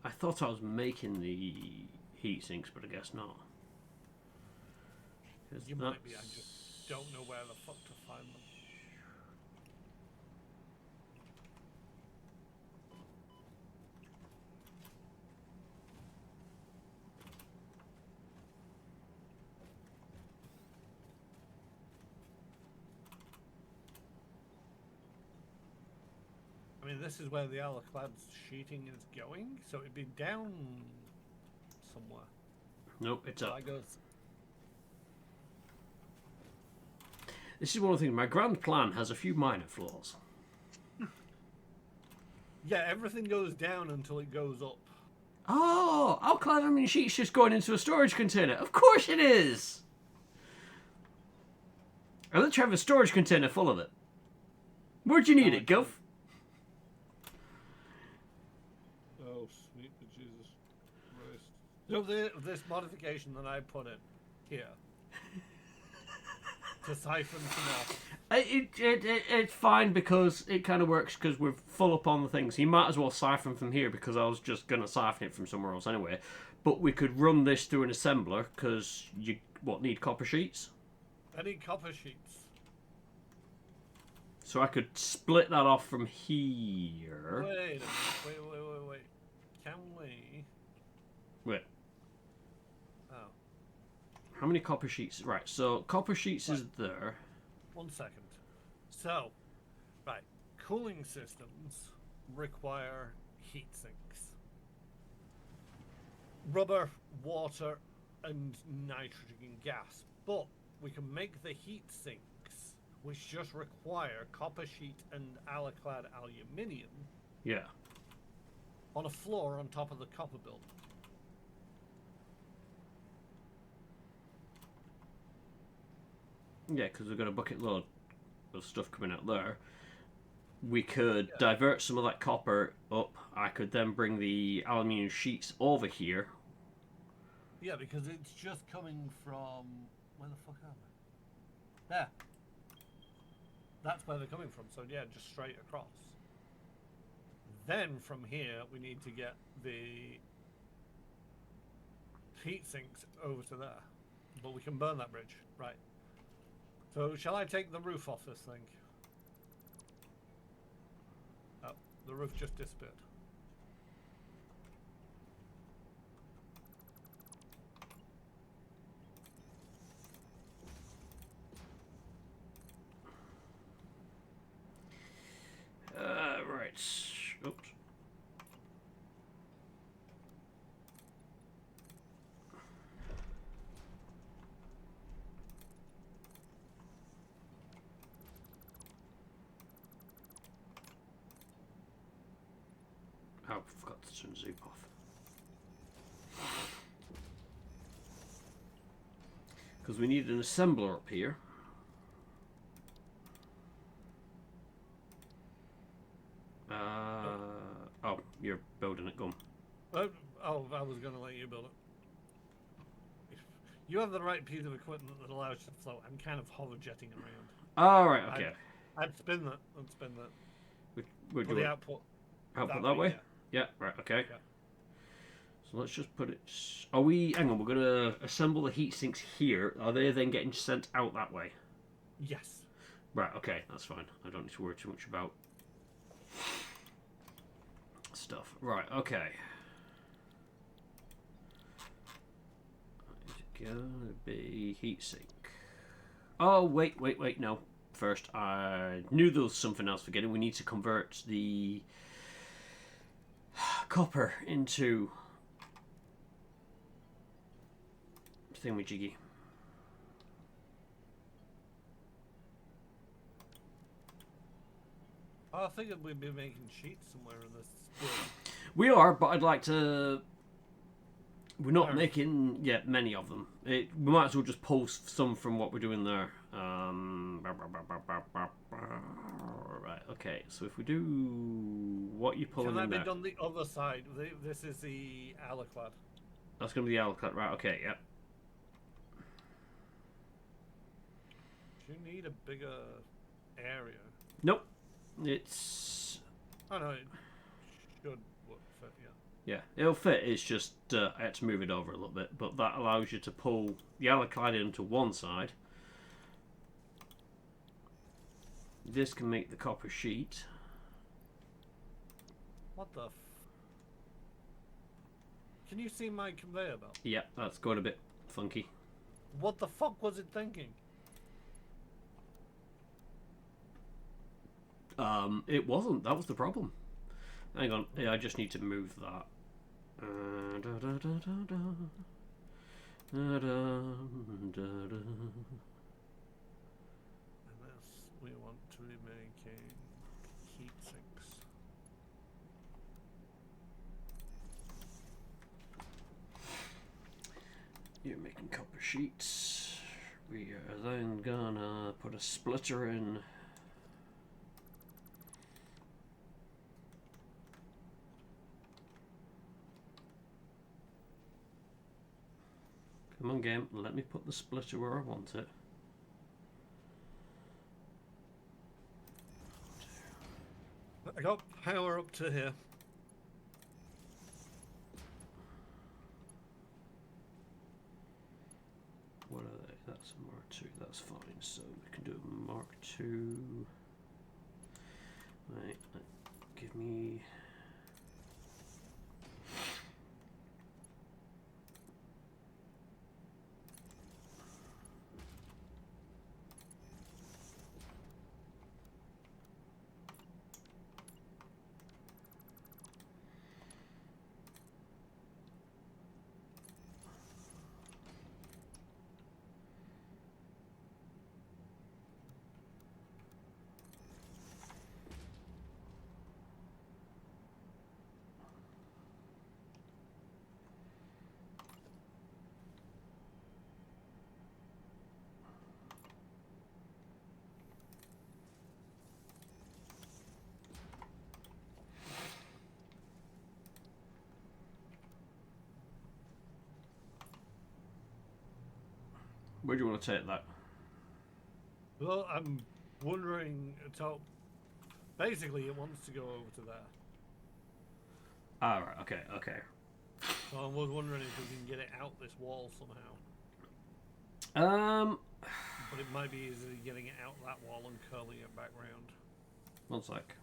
I thought I was making the heat sinks, but I guess not. you might be, I just don't know where the fuck to find them. I mean, this is where the alclad sheeting is going, so it'd be down somewhere. Nope, it's So up. I go. This is one of the things. My grand plan has a few minor flaws. Yeah, everything goes down until it goes up. Oh, alkaline aluminium sheet's just going into a storage container. Of course it is. I literally have a storage container full of it. Where'd you need it, Gov? Oh, sweet Jesus Christ. So this modification that I put in here to siphon some off. It's fine because it kind of works because we're full up on the things. You might as well siphon from here because I was just going to siphon it from somewhere else anyway. But we could run this through an assembler because you need copper sheets? I need copper sheets. So I could split that off from here. Wait a minute. Wait. Can we... Wait. Oh. How many copper sheets? Right, so copper sheets is there. 1 second. So, right. Cooling systems require heat sinks. Rubber, water, and nitrogen gas. But we can make the heat sinks, which just require copper sheet and alclad aluminium, Yeah. on a floor on top of the copper building. Yeah, because we've got a bucket load of stuff coming out there. We could divert some of that copper up. I could then bring the aluminium sheets over here. Yeah, because it's just coming from... Where the fuck are they? There. That's where they're coming from, so yeah, just straight across. Then from here, we need to get the heat sinks over to there. But we can burn that bridge. Right. So, shall I take the roof off this thing? Oh, the roof just disappeared. Right. Oops. Oh, I forgot to turn Zoop off. Because we need an assembler up here. Oh, you're building it, gum. Oh, I was going to let you build it. You have the right piece of equipment that allows you to float. I'm kind of hover jetting around. Alright, okay. I'd spin that. We're For the output. output that way? Yeah, right, okay. Yeah. So let's just put it. Are we? Hang on. We're gonna assemble the heat sinks here. Are they then getting sent out that way? Yes. Right. Okay. That's fine. I don't need to worry too much about stuff. Right. Okay. It's gonna be heatsink. Oh wait. No. First, I knew there was something else forgetting. We need to convert the copper into thingamajiggy. I think we'd be making sheets somewhere in this building. We are, but I'd like to. We're not Alright. making yet many of them. We might as well just pull some from what we're doing there. Right. Okay. So if we do what you pulling Can that in be there, done the other side? This is the alaclad. that's going to be the alclad. Right. Okay. Yep. Do you need a bigger area? Nope. It's. Oh no, it should fit, yeah. Yeah, it'll fit. It's just I had to move it over a little bit, but that allows you to pull the alclad into one side. This can make the copper sheet. What the Can you see my conveyor belt? Yeah, that's going a bit funky. What the fuck was it thinking? It wasn't. That was the problem. Hang on. Yeah, I just need to move that. Unless we want to be making heat sinks. You're making copper sheets. We are then gonna put a splitter in. Come on, game. Let me put the splitter where I want it. I got power up to here. What are they? That's a Mark II. That's fine. So we can do a Mark II. Right. Give me. Where do you want to take that? Well, I'm wondering. So, basically, it wants to go over to there. Ah, right. Okay. Okay. So I was wondering if we can get it out this wall somehow. But it might be easily getting it out that wall and curling it back round. One sec.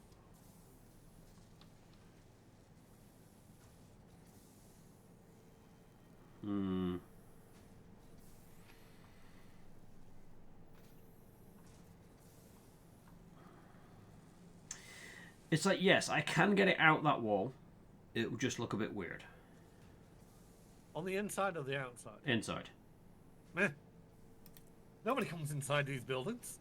Hmm. It's like, yes, I can get it out that wall. It will just look a bit weird. On the inside or the outside? Inside. Meh. Nobody comes inside these buildings.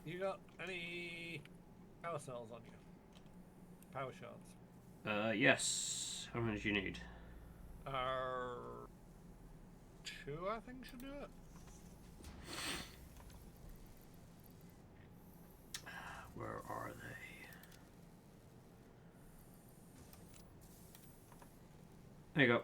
You got any power cells on you? Power shards? Yes. How many do you need? Two, I think, should do it. Where are they? There you go.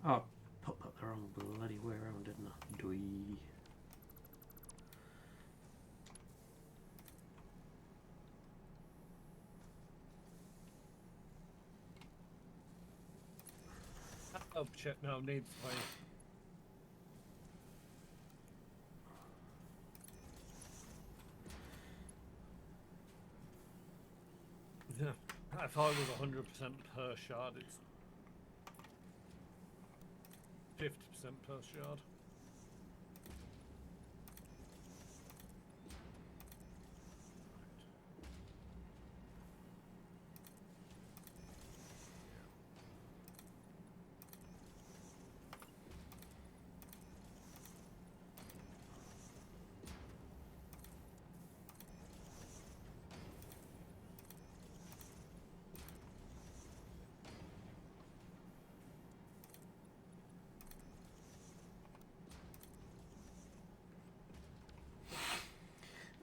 Oh, I put that the wrong bloody way around, didn't I? Dwee. Oh shit! No, needs play. Yeah, I thought it was 100% per shard. It's 50% per shard.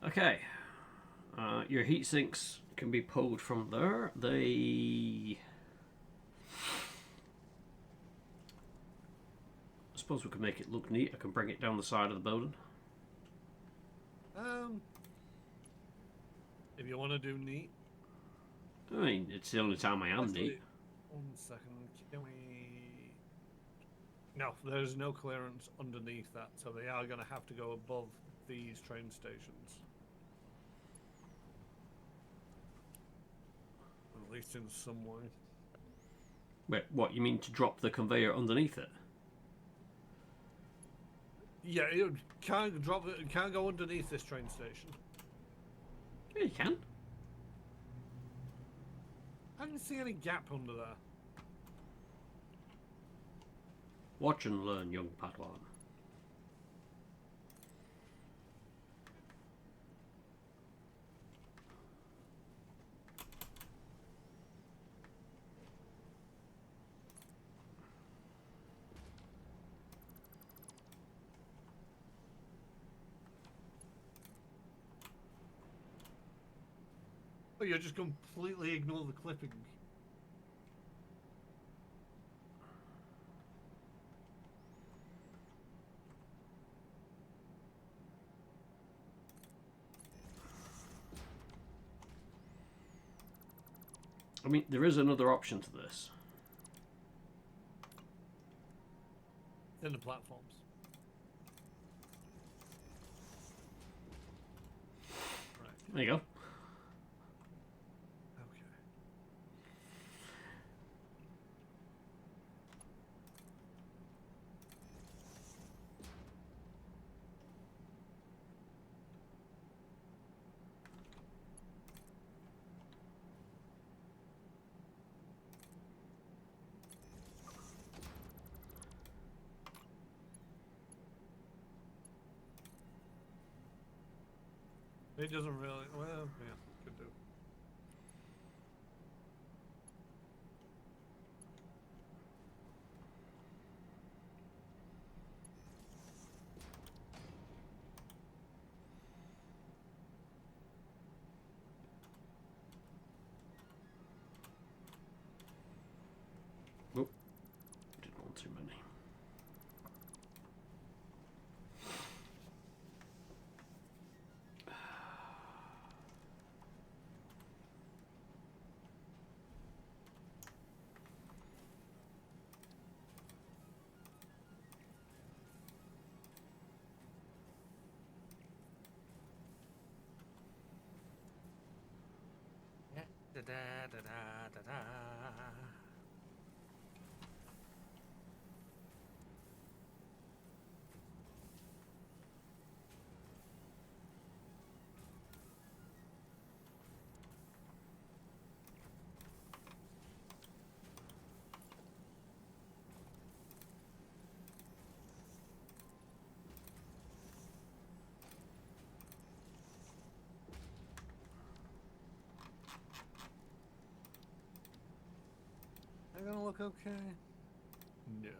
Okay. Your heat sinks can be pulled from there. They. I suppose we could make it look neat. I can bring it down the side of the building. If you want to do neat. I mean, it's the only time I am Actually, neat. 1 second. Can we? No, there's no clearance underneath that, so they are going to have to go above these train stations. At least in some way. Wait, what? You mean to drop the conveyor underneath it? Yeah, it can't drop it. It can't go underneath this train station. Yeah, you can. I didn't see any gap under there. Watch and learn, young Padawan. Oh, you just completely ignore the clipping. I mean, there is another option to this. In the platforms. Right. There you go. Okay. It doesn't really. Well, yeah, could do. Oh, didn't want too many. Da da da da da da. Are they gonna look okay? No.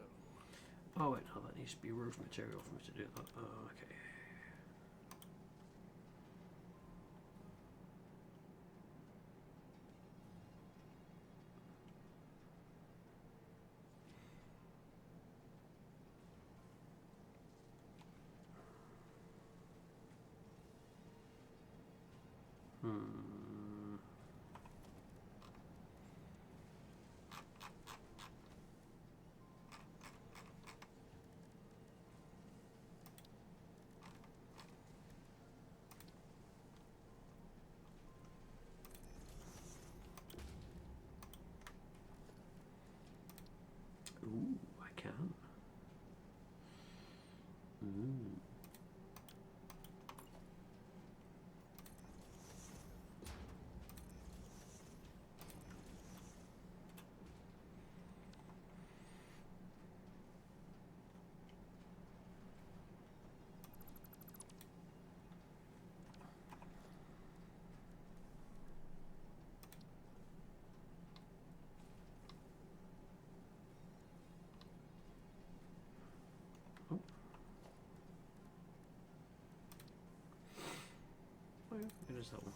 Oh wait, no, that needs to be roof material for me to do that. Oh, okay. can. Mm. Oh. Oh, yeah, it is that one.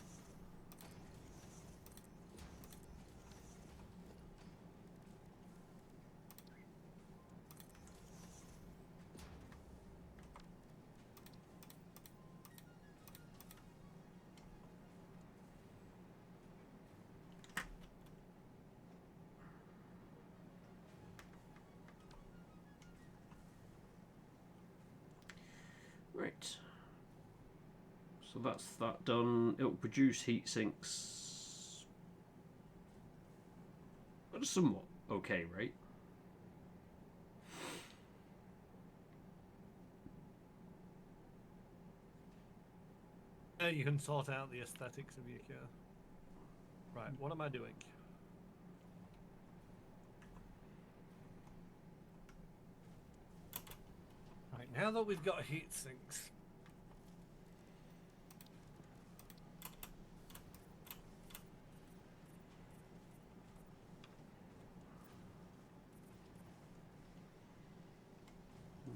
Right. So that's that done. It'll produce heat sinks. That's somewhat okay, right? You can sort out the aesthetics of your car. Right, what am I doing? Right, now that we've got heat sinks,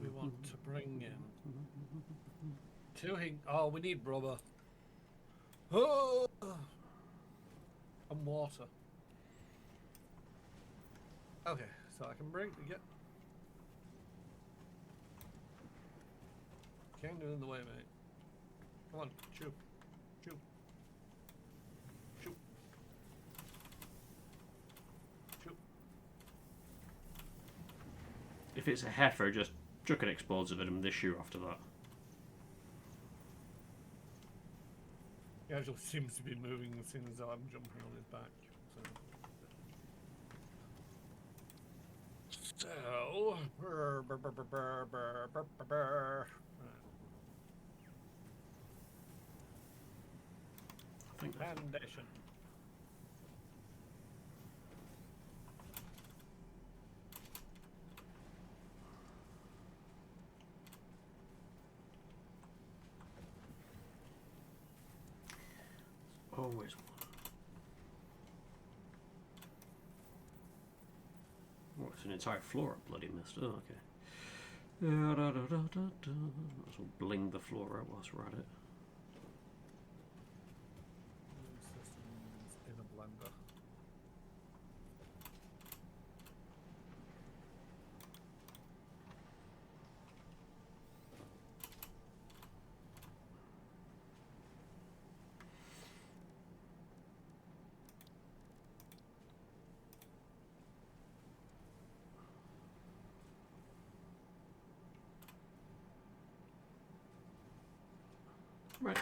we want to bring in two heat. Oh, we need rubber. Oh! And water. Okay, so I can bring get. Can't do it in the way, mate. Come on, shoot, shoot, shoot, shoot. If it's a heifer, just chuck an explosive at him. They shoot after that. He actually seems to be moving as soon as I'm jumping on his back. So, I think that's foundation. always one. Oh, it's an entire floor of bloody mist. Oh, okay. Might as well bling the floor out whilst we're at it. Systems in a blender. Right.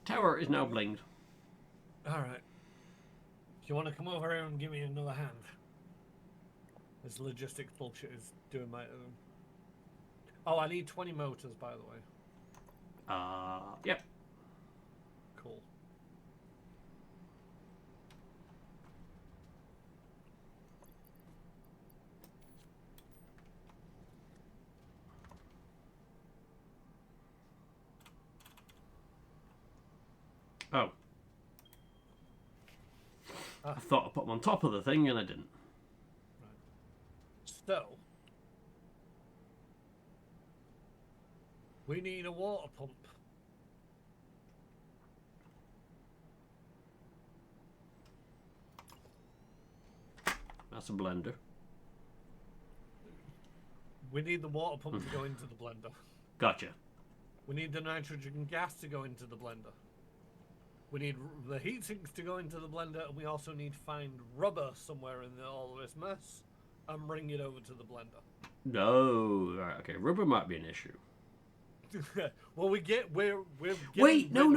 Tower is now blinged. Alright. Do you want to come over here and give me another hand? This logistics bullshit is doing my own. Oh, I need 20 motors, by the way. Yep. Cool. Oh. I thought I put them on top of the thing and I didn't. So, we need a water pump. That's a blender. We need the water pump to go into the blender. Gotcha. We need the nitrogen gas to go into the blender. We need the heat sinks to go into the blender, and we also need to find rubber somewhere in all of this mess and bring it over to the blender. No. Right, okay. Rubber might be an issue. Well, we're Wait, no.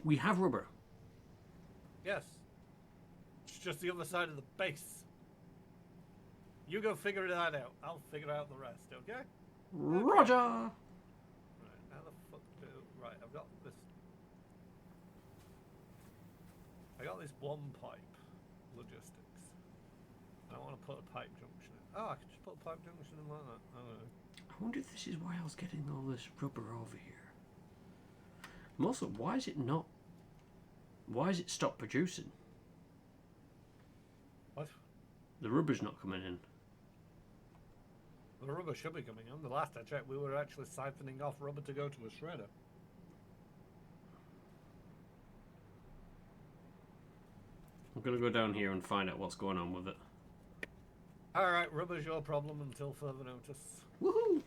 We have rubber. Yes. It's just the other side of the base. You go figure that out. I'll figure out the rest, okay? Roger! Right, how the fuck do... Right, I've got this... I got this one pipe. Logistics. I want to put a pipe junction in. Oh, I could just put a pipe junction in like that. I don't know. I wonder if this is why I was getting all this rubber over here. And also, why is it not... Why is it stopped producing? What? The rubber's not coming in. The rubber should be coming in. The last I checked, we were actually siphoning off rubber to go to a shredder. I'm going to go down here and find out what's going on with it. Alright, rubber's your problem until further notice. Woohoo!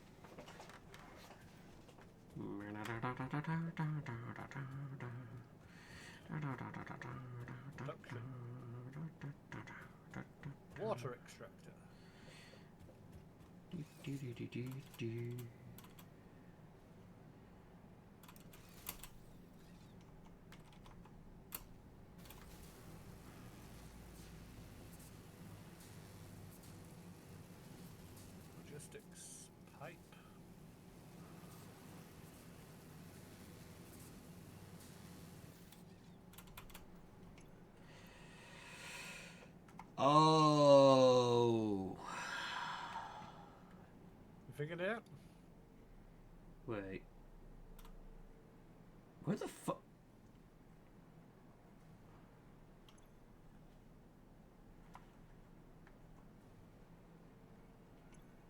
Water extractor. Logistics pipe. Oh. You figured it out? Wait. Where the fuck?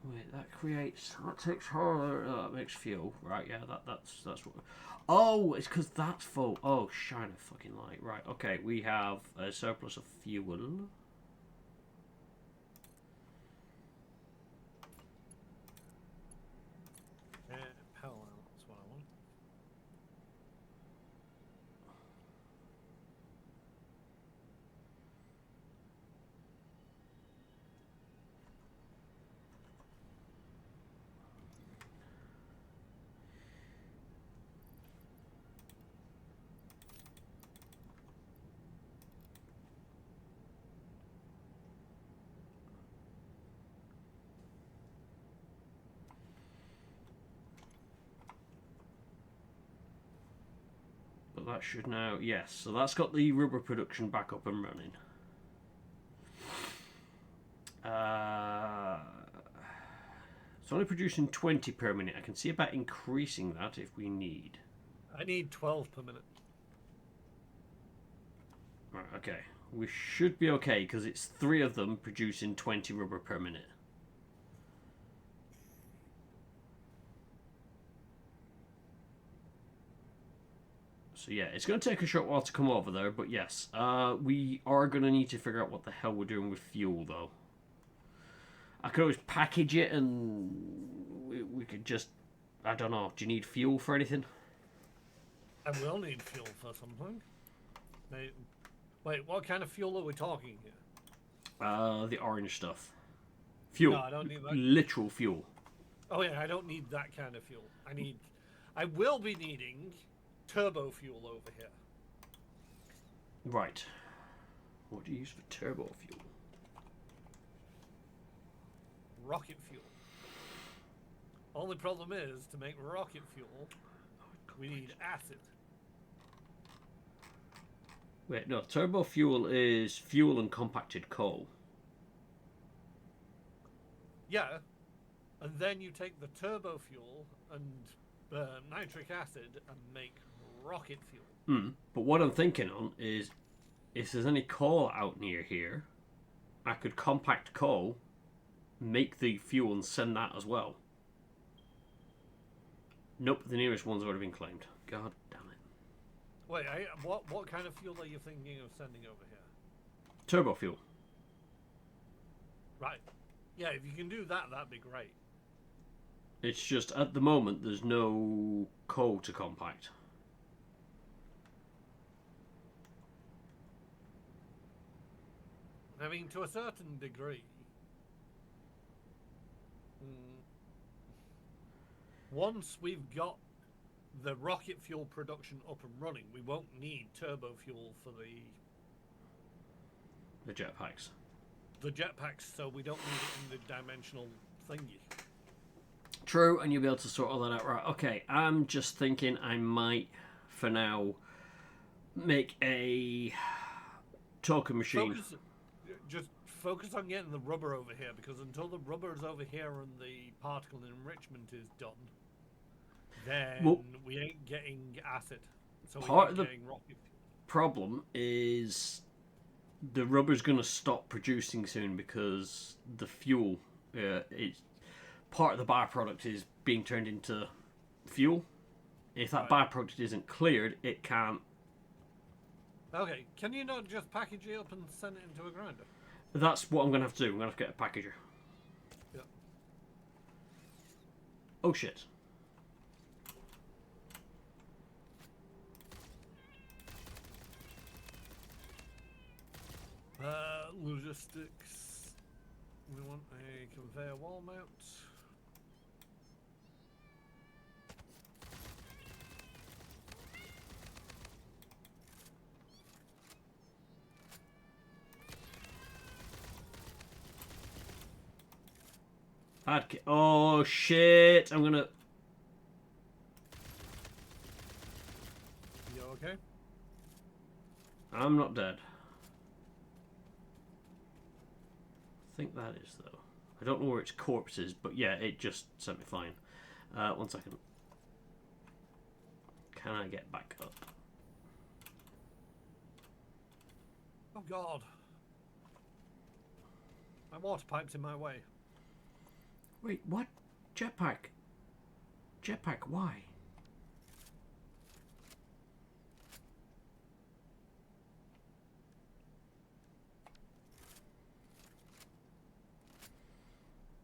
Wait, that creates, that takes horror, that makes fuel, right? Yeah, that's what. Oh, it's because that's full. Oh, shine a fucking light. Right, okay, we have a surplus of fuel. Parallel, that's what I want. But that should now, yes, so that's got the rubber production back up and running. It's only producing 20 per minute. I can see about increasing that if we need. I need 12 per minute. Right, okay. We should be okay because it's 3 of them producing 20 rubber per minute. So yeah, it's going to take a short while to come over there, but yes. We are going to need to figure out what the hell we're doing with fuel, though. I could always package it and we could just... I don't know. Do you need fuel for anything? I will need fuel for something. Wait, what kind of fuel are we talking here? The orange stuff. Fuel. No, I don't need that. Literal fuel. Oh yeah, I don't need that kind of fuel. I will be needing turbo fuel over here. Right. What do you use for turbo fuel? Rocket fuel. Only problem is, to make rocket fuel, we need acid. Wait, no. Turbo fuel is fuel and compacted coal. Yeah, and then you take the turbo fuel and burn nitric acid and make rocket fuel. But what I'm thinking on is, if there's any coal out near here, I could compact coal, make the fuel and send that as well. Nope, the nearest one's already been claimed. God damn it. Wait, what kind of fuel are you thinking of sending over here? Turbo fuel. Right. Yeah, if you can do that, that'd be great. It's just, at the moment, there's no coal to compact. I mean, to a certain degree. Once we've got the rocket fuel production up and running, we won't need turbo fuel for The jetpacks. the jetpacks, so we don't need it in the dimensional thingy. True, and you'll be able to sort all that out. Right, okay, I'm just thinking I might, for now, make a token machine. Just focus on getting the rubber over here, because until the rubber is over here and the particle enrichment is done, then we ain't getting acid. So we ain't getting rocket. Problem is the rubber's going to stop producing soon because the fuel, it's part of the byproduct is being turned into fuel. If that byproduct isn't cleared, it can't. Okay, can you not just package it up and send it into a grinder? That's what I'm going to have to do. I'm going to have to get a packager. Yeah. Oh shit. Logistics. We want a conveyor wall mount. Oh shit! I'm gonna. You okay? I'm not dead. I think that is though. I don't know where its corpse is, but yeah, it just sent me flying. 1 second. Can I get back up? Oh god. My water pipe's in my way. Wait, what? Jetpack? Jetpack, why?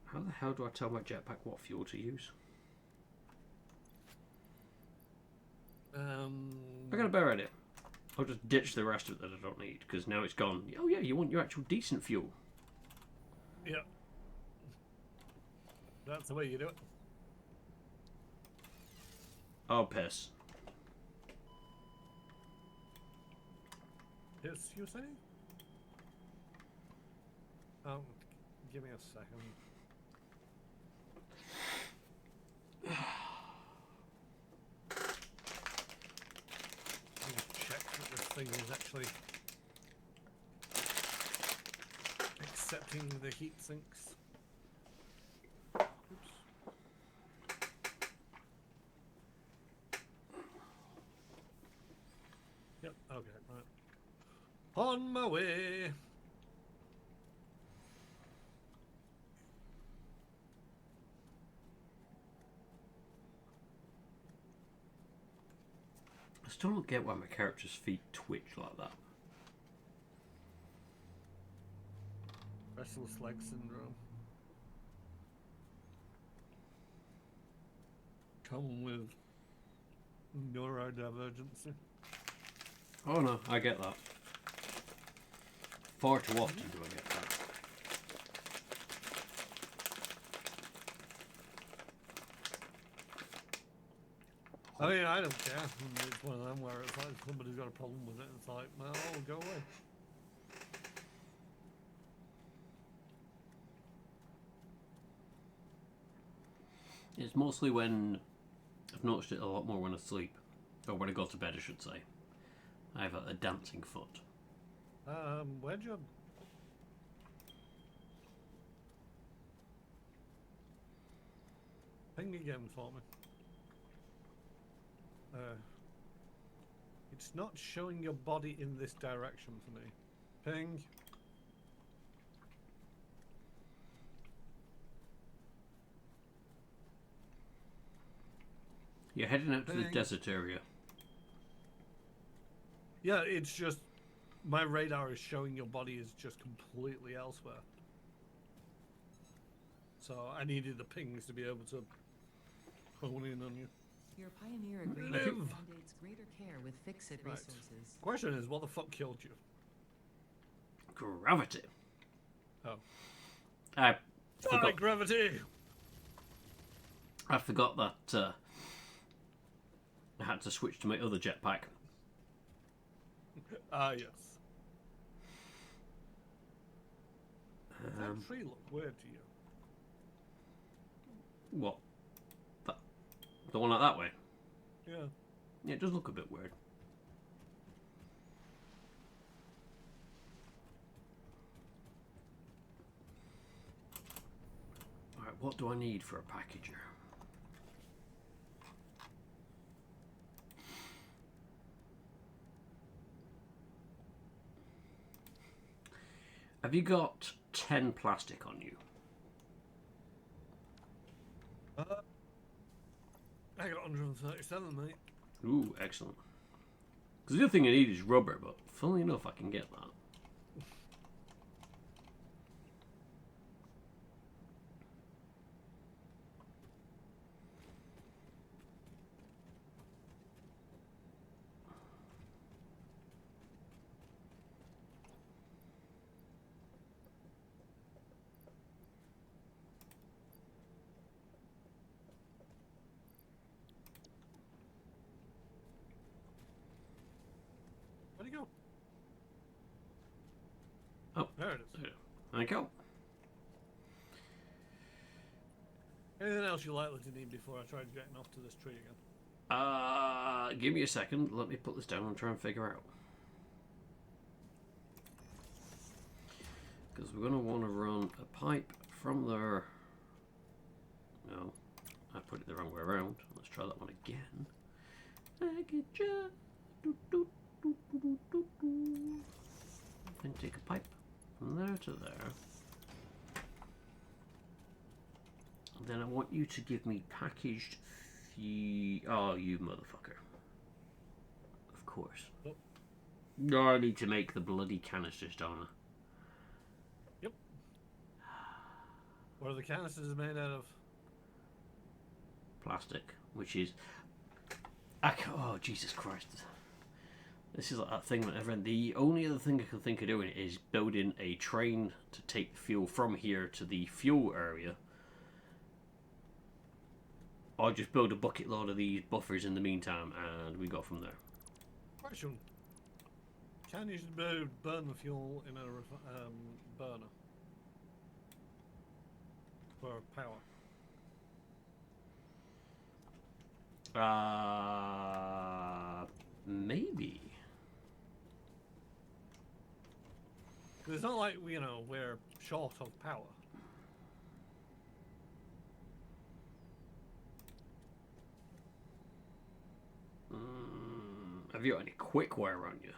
How the hell do I tell my jetpack what fuel to use? I got a better idea. I'll just ditch the rest of it that I don't need, because now it's gone. Oh yeah, you want your actual decent fuel. Yep. That's the way you do it. Oh, piss. Yes, you were saying? Oh, give me a second. Check that this thing is actually accepting the heat sinks. Oops. Yep, okay, right. On my way! I still don't get why my character's feet twitch like that. Restless leg syndrome. Common with neurodivergency. Oh no, I get that. Far too often do I get that. I mean, I don't care. It's one of them where it's like somebody's got a problem with it. It's like, well, go away. It's mostly when I've noticed it a lot more when I sleep, or when I go to bed, I should say. I have a dancing foot. Where'd you... Ping again for me. It's not showing your body in this direction for me. Ping. You're heading out to the Ping. desert area. Yeah, it's just my radar is showing your body is just completely elsewhere. So I needed the pings to be able to hone in on you. Your pioneer agreement Live. mandates greater care with fix-it Right. resources. Question is, what the fuck killed you? Gravity. Oh. I Sorry, forgot. gravity! I forgot that I had to switch to my other jetpack. Ah, yes. Does that tree look weird to you? What? That, the one out that way? Yeah. Yeah, it does look a bit weird. Alright, what do I need for a packager? Have you got 10 plastic on you? I got 137, mate. Ooh, excellent. Because the other thing I need is rubber, but funnily enough, I can get that. Where'd he go? Oh, There it is. there you go. Anything else you're likely to need before I try getting off to this tree again? Give me a second. Let me put this down and try and figure out. Because we're going to want to run a pipe from there. No, I put it the wrong way around. Let's try that one again. I get ya. Do, do, do, do, do, do, do. Then take a pipe from there to there. And then I want you to give me packaged oh, you motherfucker. Of course. Yep. No, I need to make the bloody canisters, don't I? Yep. What are the canisters made out of? Plastic, which is... oh, Jesus Christ. This is like that thing whenever... The only other thing I can think of doing is building a train to take the fuel from here to the fuel area. Or just build a bucket load of these buffers in the meantime, and we go from there. Question. Can you burn the fuel in a burner? For power? Maybe. Because it's not like, we're short of power. Have you got any quick wire on you?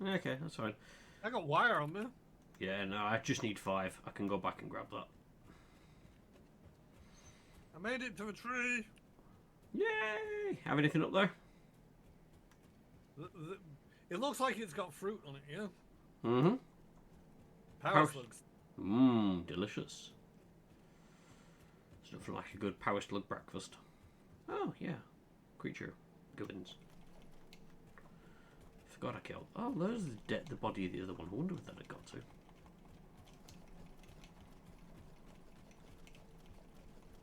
Okay, that's fine. I got wire on me. Yeah, no, I just need 5. I can go back and grab that. I made it to the tree. Yay! Have anything up there? It looks like it's got fruit on it, yeah? Mm-hmm. Power slugs. Mmm, delicious. It's nothing like a good power slug breakfast. Oh, yeah. Creature. Gubbins. Forgot I killed. Oh, there's the body of the other one. I wonder what that had got to.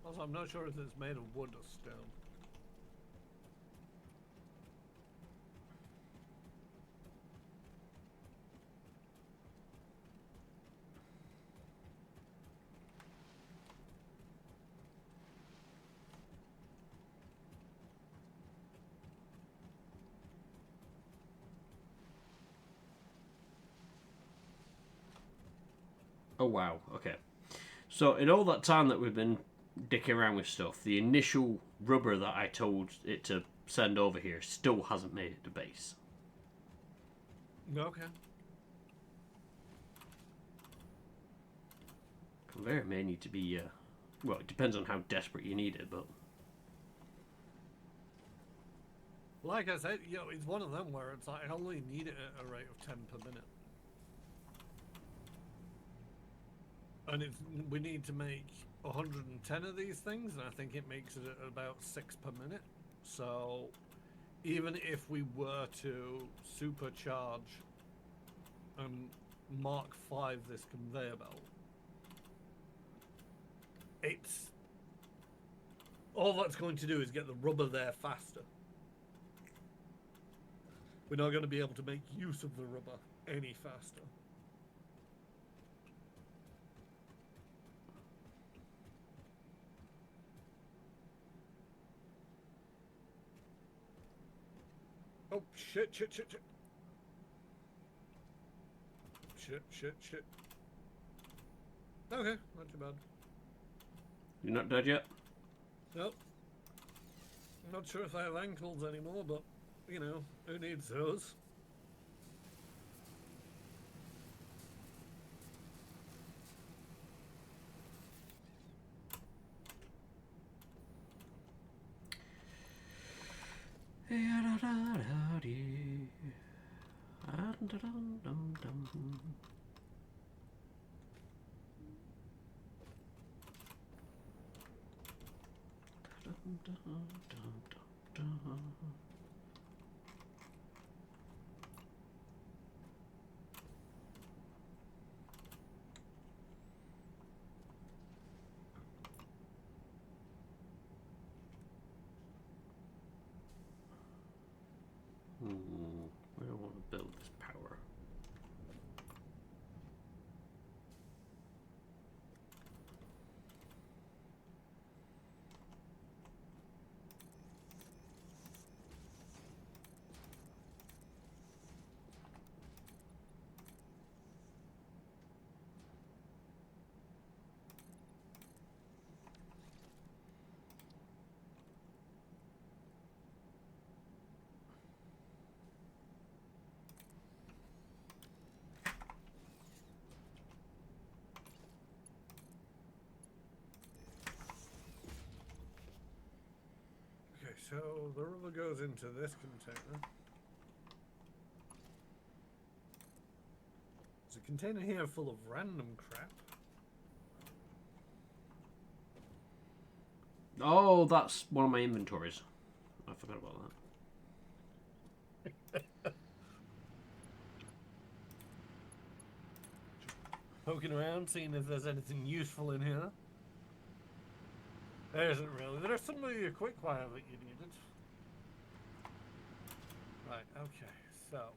Also, I'm not sure if it's made of wood or stone. Oh, wow. Okay. So, in all that time that we've been dicking around with stuff, the initial rubber that I told it to send over here still hasn't made it to base. Okay. Conveyor may need to be, well, it depends on how desperate you need it, but... Like I said, it's one of them where it's like I only need it at a rate of 10 per minute. And we need to make 110 of these things, and I think it makes it at about 6 per minute. So even if we were to supercharge and Mark 5 this conveyor belt, it's all that's going to do is get the rubber there faster. We're not going to be able to make use of the rubber any faster. Oh, shit. Shit. Okay, not too bad. You're not dead yet? Nope. I'm not sure if I have ankles anymore, but, you know, who needs those? We don't want to build this power. Okay, so the rubber goes into this container. There's a container here full of random crap. Oh, that's one of my inventories. I forgot about that. Poking around, seeing if there's anything useful in here. There isn't really. There's some of your quick wire that you needed. Right, okay, so.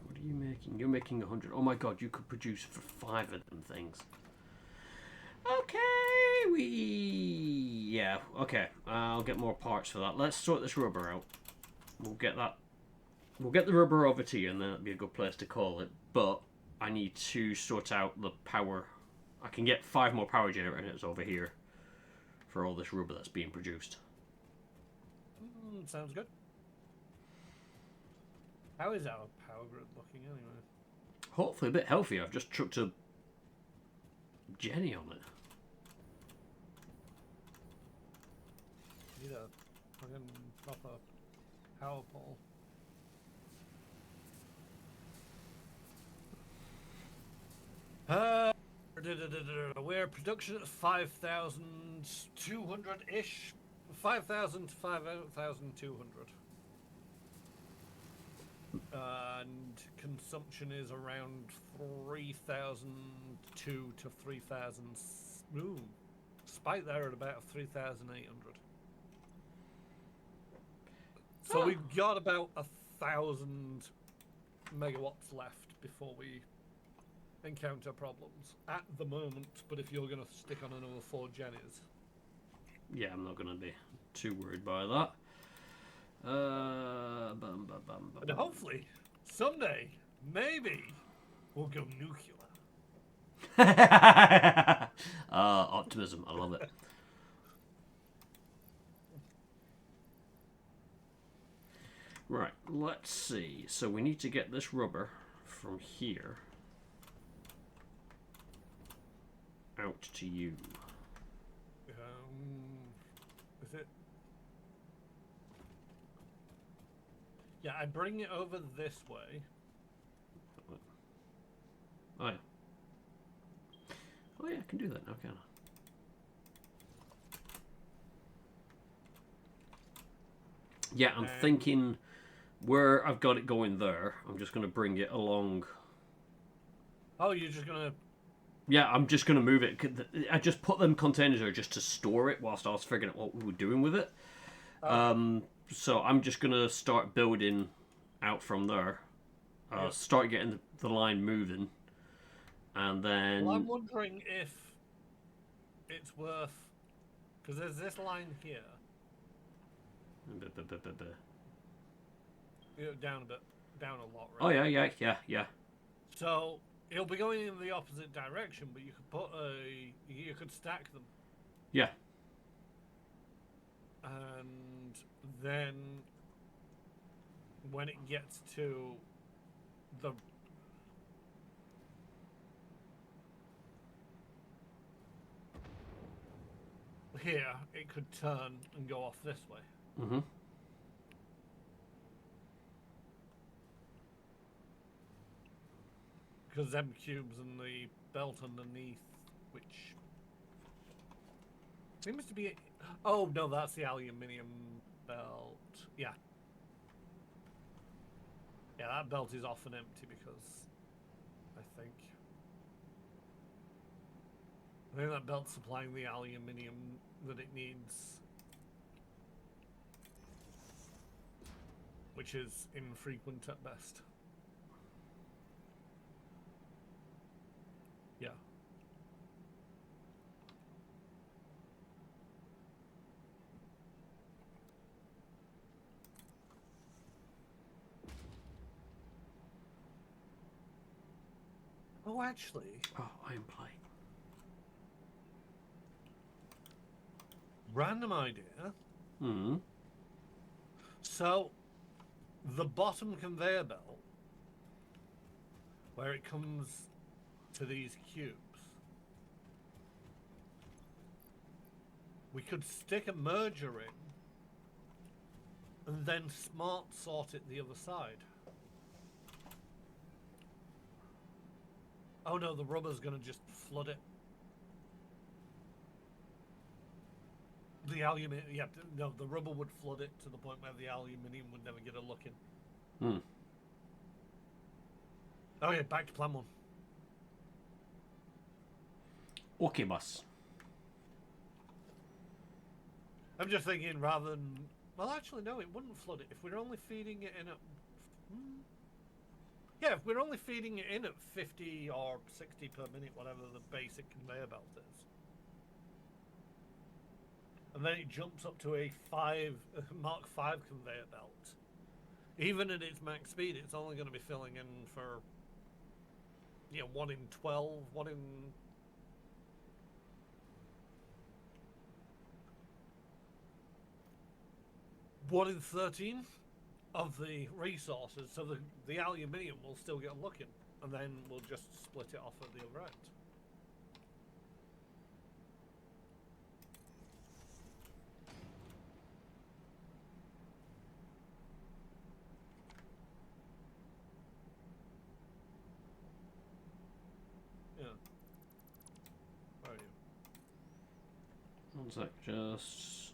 What are you making? You're making 100. Oh my god, you could produce for 5 of them things. Okay, yeah, okay. I'll get more parts for that. Let's sort this rubber out. We'll get that. We'll get the rubber over to you, and then it'll be a good place to call it. But I need to sort out the power. I can get 5 more power generators over here for all this rubber that's being produced. Sounds good. How is our power grid looking anyway? Hopefully a bit healthier. I've just chucked a Jenny on it. Need a fucking proper power pole. We're production at 5,200-ish. 5,000 to 5,200. And consumption is around 3,002 to 3,000. Ooh, spike there at about 3,800. So we've got about 1,000 megawatts left before we encounter problems at the moment. But if you're going to stick on another 4 Jennies, Yeah, I'm not going to be too worried by that. and hopefully someday, maybe we'll go nuclear. Optimism, I love it. Right, let's see. So we need to get this rubber from here out to you. Is it? Yeah, I bring it over this way. Oh yeah. Oh yeah, I can do that now, can I? Yeah, I'm thinking where I've got it going there, I'm just going to bring it along. Oh, you're just gonna Yeah, I'm just gonna move it. I just put them containers there just to store it whilst I was figuring out what we were doing with it. Okay. So I'm just gonna start building out from there. Yep. Start getting the line moving, and then Well, I'm wondering if it's worth, because there's this line here, down a bit, down a lot, oh really. yeah. So it'll be going in the opposite direction, but you could stack them, Yeah. and then when it gets to the here, it could turn and go off this way. Mm-hmm. Because them cubes and the belt underneath, which seems to be. Oh no, that's the aluminium belt. Yeah. Yeah, that belt is often empty because I think that belt's supplying the aluminium that it needs, which is infrequent at best. Yeah. Oh, actually, Oh, iron plate. random idea. Mm-hmm. So, the bottom conveyor belt, where it comes to these cubes, we could stick a merger in and then smart sort it the other side. Oh no, the rubber's gonna just flood it. The aluminium, yeah, no, the rubber would flood it to the point where the aluminium would never get a look in. Hmm. Okay, back to plan one. Okay, boss. I'm just thinking rather than. Well, actually, no, it wouldn't flood it if we're only feeding it in at. Yeah, if we're only feeding it in at 50 or 60 per minute, whatever the basic conveyor belt is. And then it jumps up to a Mark 5 conveyor belt. Even at its max speed, it's only going to be filling in for 1 in 12, 1 in 13 of the resources, so the aluminium will still get a look in, and then we'll just split it off at the other end. Yeah. Where are you? One sec, just.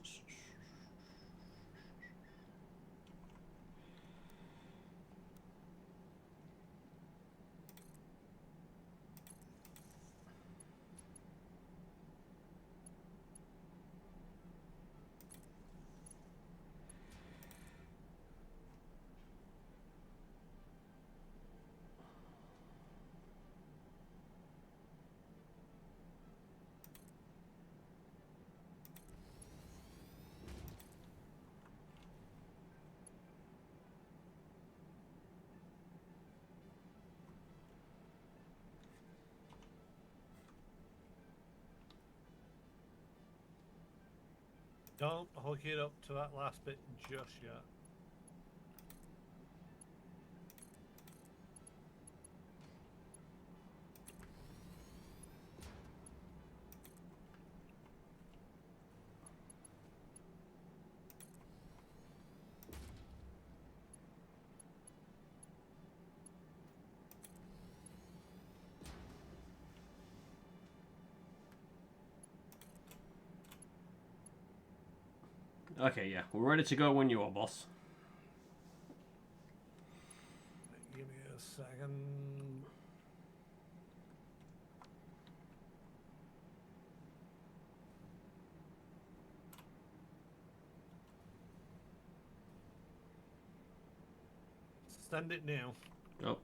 Don't hook it up to that last bit just yet. Okay, yeah, we're ready to go when you are, boss. Give me a second. Send it now. Oh.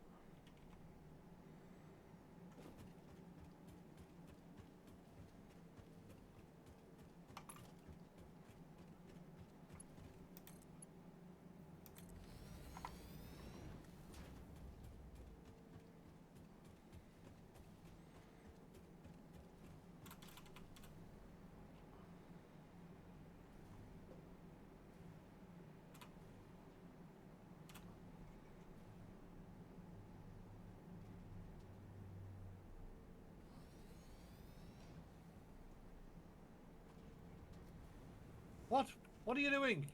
What? What are you doing?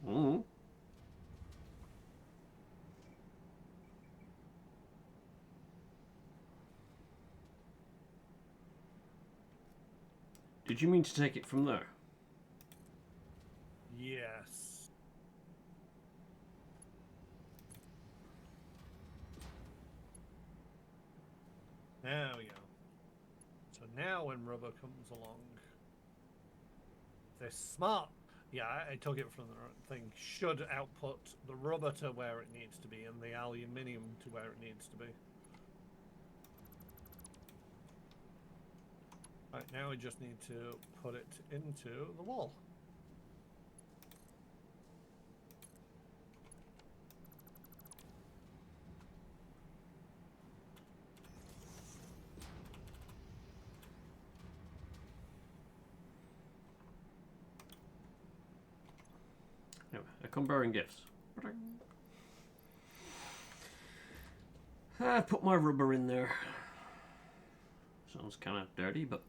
Mm. Did you mean to take it from there? Yes. There we go. So now when rubber comes along, this smart, yeah, I took it from the thing, should output the rubber to where it needs to be and the aluminium to where it needs to be. Right, now we just need to put it into the wall. Anyway, I come bearing gifts. I put my rubber in there. Sounds kind of dirty, but...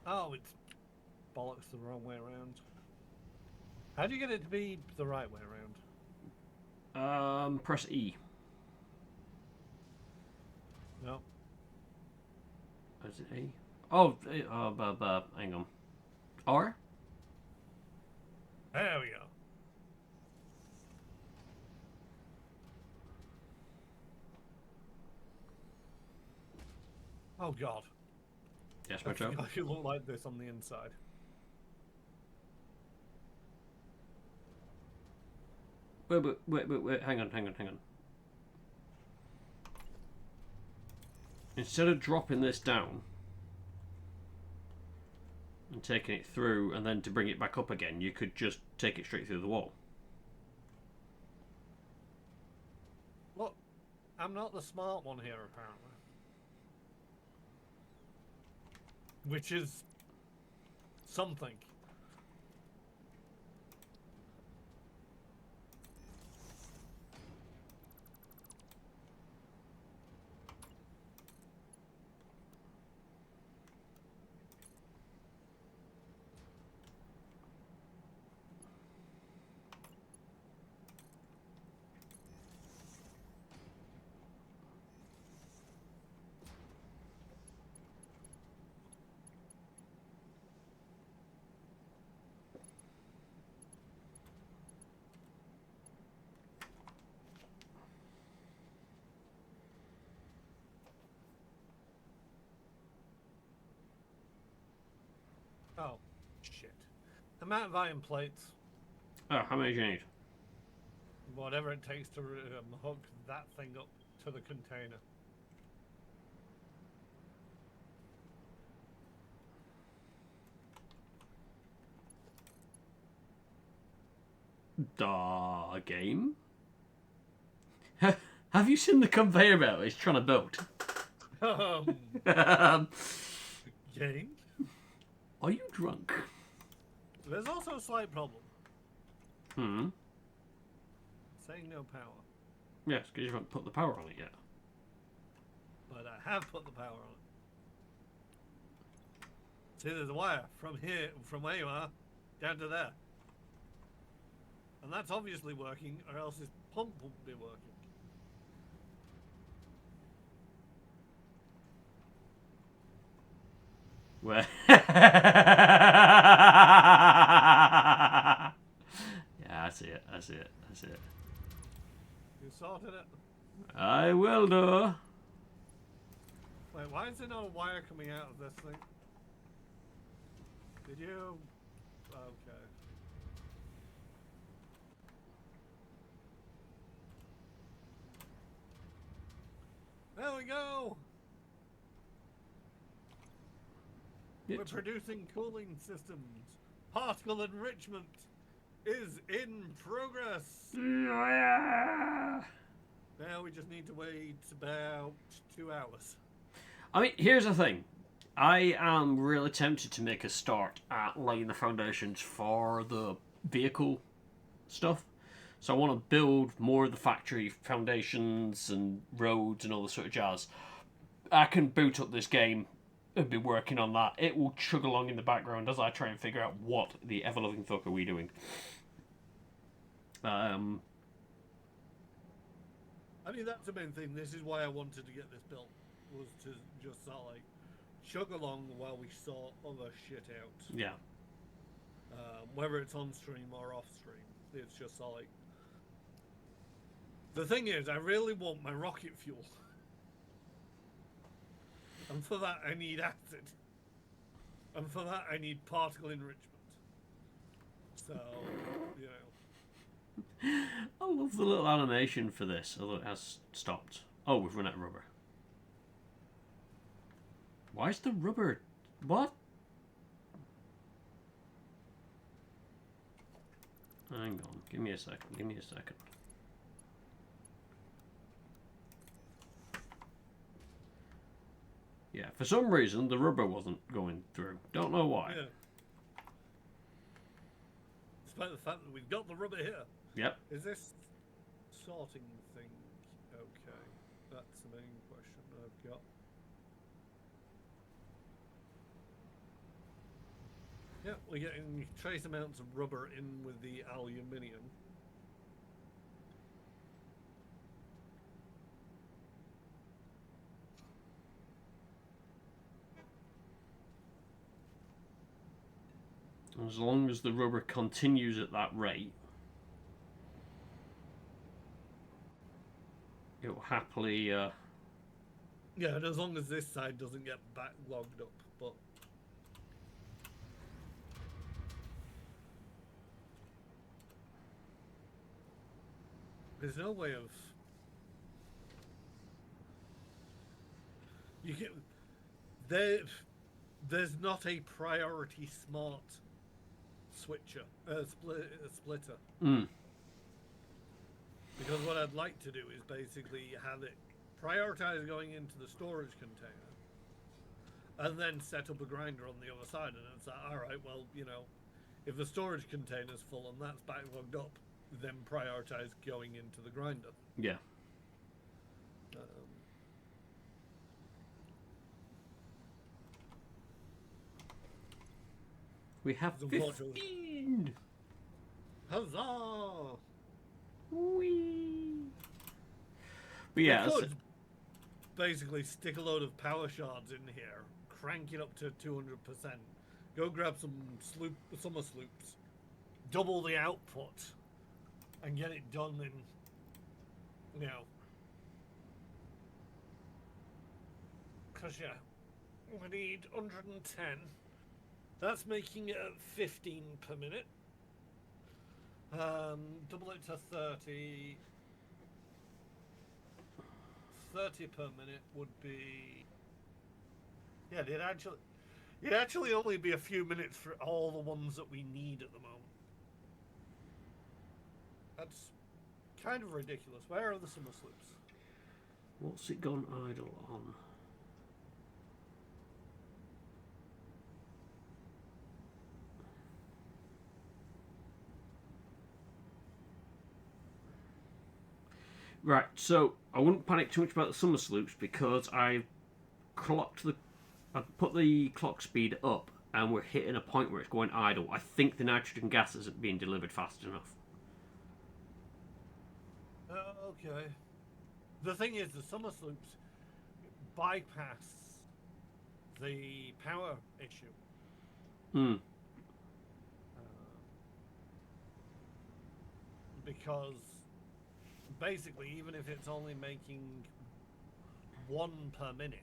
Oh, it's bollocks the wrong way around. How do you get it to be the right way around? Press E. No. Is it A? Oh, hang on. R? There we go. Oh God. Yes, I my child. forgot you look like this on the inside. Wait, hang on. Instead of dropping this down and taking it through and then to bring it back up again, you could just take it straight through the wall. Look, I'm not the smart one here, apparently. Which is something. Oh, shit. Amount of iron plates. Oh, how many do you need? Whatever it takes to hook that thing up to the container. The game? Have you seen the conveyor belt it's trying to build? Game? Are you drunk? There's also a slight problem. Hmm. Saying no power. Yes, because you haven't put the power on it yet. But I have put the power on it. See, there's a wire from here, from where you are, down to there. And that's obviously working, or else this pump won't be working. Where? Yeah, I see it. You sorted it? I will do. Wait, why is there no wire coming out of this thing? Did you? Okay. There we go. We're It's- producing cooling systems. Particle enrichment is in progress. Yeah. Now we just need to wait about 2 hours. I mean, here's the thing. I am really tempted to make a start at laying the foundations for the vehicle stuff. So I want to build more of the factory foundations and roads and all the sort of jazz. I can boot up this game and be working on that. It will chug along in the background as I try and figure out what the ever-loving fuck are we doing. I mean, that's the main thing. This is why I wanted to get this built, was to just sort of like chug along while we sort other shit out. Yeah. Whether it's on stream or off stream, it's just sort of like. The thing is, I really want my rocket fuel, and for that I need acid, and for that I need particle enrichment. So, you know. I love the little animation for this, although it has stopped. Oh, we've run out of rubber. Why is the rubber... What? Hang on. Give me a second. Give me a second. Yeah, for some reason the rubber wasn't going through. Don't know why. Yeah. Despite the fact that we've got the rubber here. Yep. Is this sorting thing okay? That's the main question I've got. Yeah, we're getting trace amounts of rubber in with the aluminium. As long as the rubber continues at that rate, it will happily... Yeah, and as long as this side doesn't get backlogged up, but... There's no way of... You can... There's not a priority smart switcher, splitter. Mm. Because what I'd like to do is basically have it prioritize going into the storage container, and then set up a grinder on the other side, and it's like, all right, well, you know, if the storage container's full and that's backlogged up, then prioritize going into the grinder. Yeah. We have Unfortunately. 15! Huzzah! Whee! But yeah, We that's could basically stick a load of power shards in here, crank it up to 200%, go grab some summer sloops, double the output, and get it done in, you know. Because, yeah, we need 110. That's making it at 15 per minute. Double it to 30. 30 per minute would be... Yeah, it'd actually only be a few minutes for all the ones that we need at the moment. That's kind of ridiculous. Where are the summer sloops? what's it gone idle on? Right, so I wouldn't panic too much about the summer sloops because I put the clock speed up and we're hitting a point where it's going idle. I think the nitrogen gas isn't being delivered fast enough. Okay. The thing is, the summer sloops bypass the power issue. Hmm. Because basically, even if it's only making 1 per minute,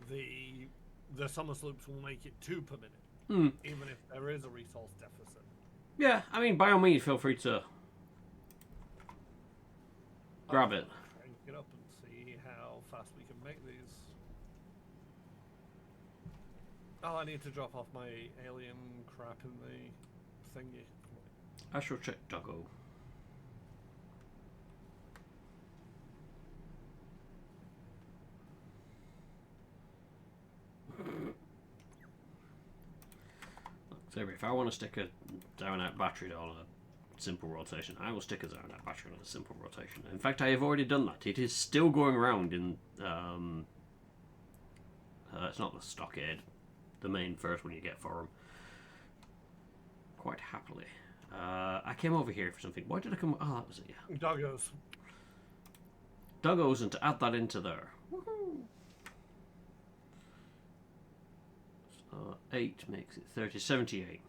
the summer sloops will make it 2 per minute, Hmm. even if there is a resource deficit. Yeah, I mean, by all means, feel free to grab it. Crank it up and see how fast we can make these. Oh, I need to drop off my alien crap in the thingy. I shall check Doggo. So if I want to stick a down-out battery on a simple rotation, I will stick a down-out battery on a simple rotation. In fact, I have already done that. It is still going around in... it's not the stockade, the main first one you get for them. Quite happily. I came over here for something. Why did I come... Oh, that was it, yeah. Doggos. Doggos, and to add that into there. Woohoo! 8 makes it 30, 78.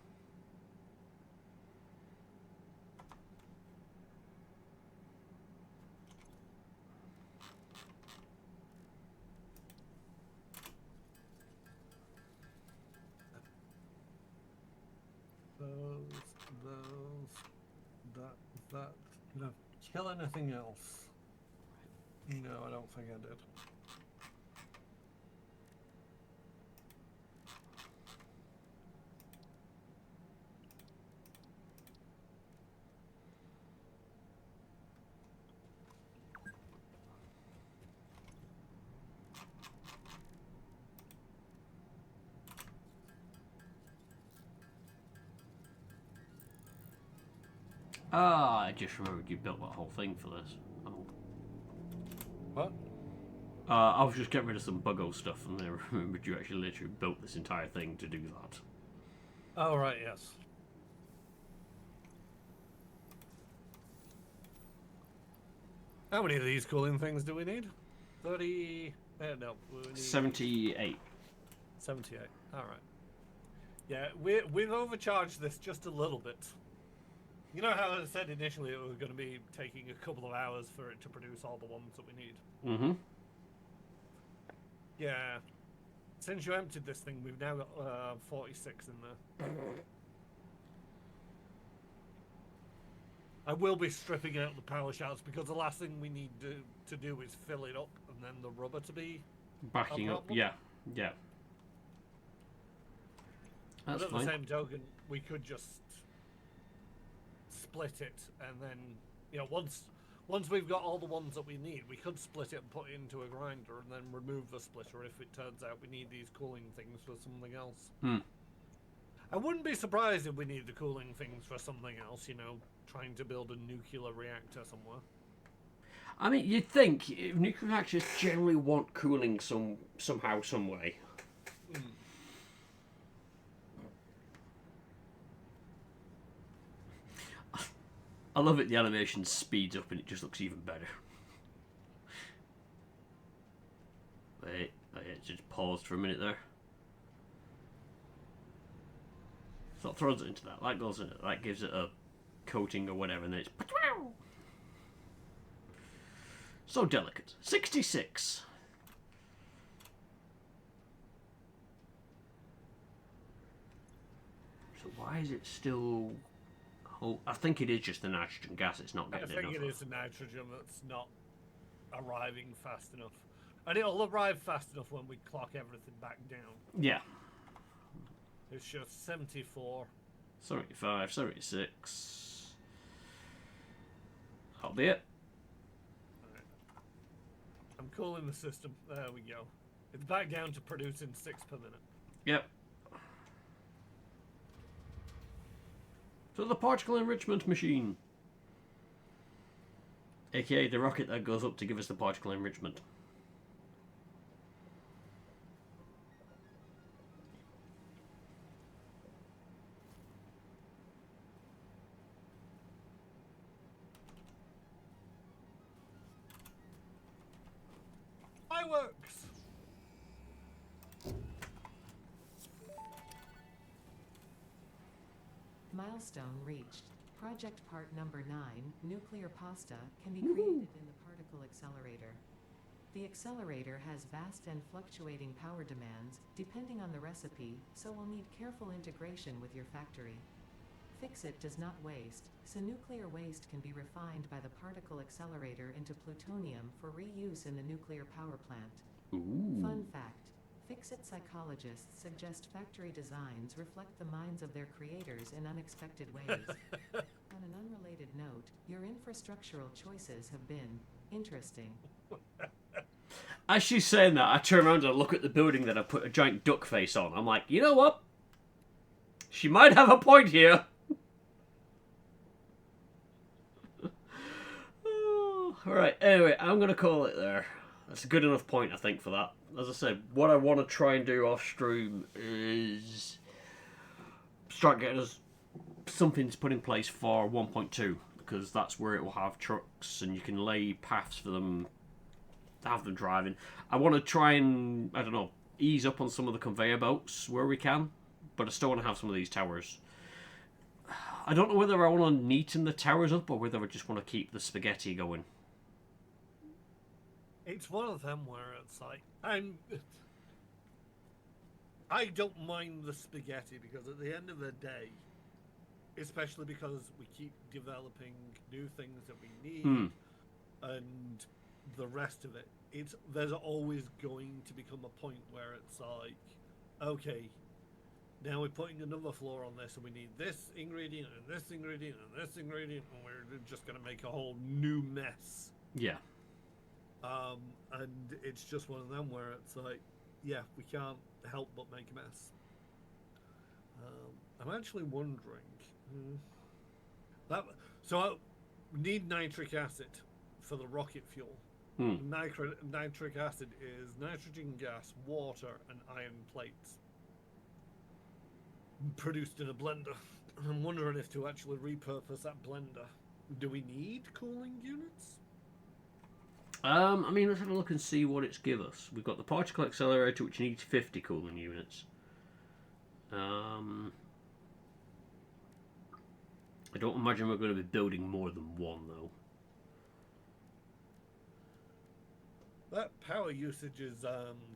That. Did I kill anything else? No, I don't think I did. Ah, I just remembered you built that whole thing for this. Oh. What? I was just getting rid of some buggo stuff, and then I remembered you actually literally built this entire thing to do that. Oh, right, yes. How many of these cooling things do we need? 30... no, we need 78. 78. Alright. Yeah, we've overcharged this just a little bit. You know how I said initially it was going to be taking a couple of hours for it to produce all the ones that we need? Mm-hmm. Yeah. Since you emptied this thing, we've now got 46 in there. I will be stripping out the power shafts because the last thing we need to do is fill it up and then the rubber to be Backing up, yeah, yeah. That's but at fine. the same token, we could just split it and then, you know, once we've got all the ones that we need, we could split it and put it into a grinder and then remove the splitter if it turns out we need these cooling things for something else. I wouldn't be surprised if we need the cooling things for something else, you know, trying to build a nuclear reactor somewhere. I mean, you'd think nuclear reactors generally want cooling somehow, some way. I love it. The animation speeds up and it just looks even better. Wait, it just paused for a minute there. So it throws it into that. That goes in it. That gives it a coating or whatever, and then it's so delicate. 66. So why is it still? Oh, I think it is just the nitrogen gas. It's not getting enough. I think it is the nitrogen that's not arriving fast enough, and it'll arrive fast enough when we clock everything back down. Yeah. It's just 74. 75, 76. That'll be it. Right. I'm cooling the system. There we go. It's back down to producing 6 per minute. Yep. So the particle enrichment machine. AKA the rocket that goes up to give us the particle enrichment. Fireworks! Milestone reached. Project part number 9, nuclear pasta, can be created in the particle accelerator. The accelerator has vast and fluctuating power demands, depending on the recipe, so will need careful integration with your factory. Fix-It does not waste, so nuclear waste can be refined by the particle accelerator into plutonium for reuse in the nuclear power plant. Ooh. Fun fact. Fix-It psychologists suggest factory designs reflect the minds of their creators in unexpected ways. On an unrelated note, your infrastructural choices have been interesting. As she's saying that, I turn around and I look at the building that I put a giant duck face on. I'm like, you know what? She might have a point here. Alright, anyway, I'm going to call it there. That's a good enough point, I think, for that. As I said, what I want to try and do off stream is start getting us something to put in place for 1.2, because that's where it will have trucks and you can lay paths for them to have them driving. I want to try and, I don't know, ease up on some of the conveyor belts where we can, but I still want to have some of these towers. I don't know whether I want to neaten the towers up or whether I just want to keep the spaghetti going. It's one of them where it's like, I don't mind the spaghetti because at the end of the day, especially because we keep developing new things that we need and the rest of it, there's always going to become a point where it's like, okay, now we're putting another floor on this and we need this ingredient and this ingredient and this ingredient and we're just going to make a whole new mess. Yeah. And it's just one of them where it's like, yeah, we can't help but make a mess. I'm actually wondering so we need nitric acid for the rocket fuel. Nitric acid is nitrogen gas, water, and iron plates produced in a blender. I'm wondering if to actually repurpose that blender, do we need cooling units? I mean, let's have a look and see what it's give us. We've got the particle accelerator, which needs 50 cooling units. I don't imagine we're going to be building more than one, though. That power usage is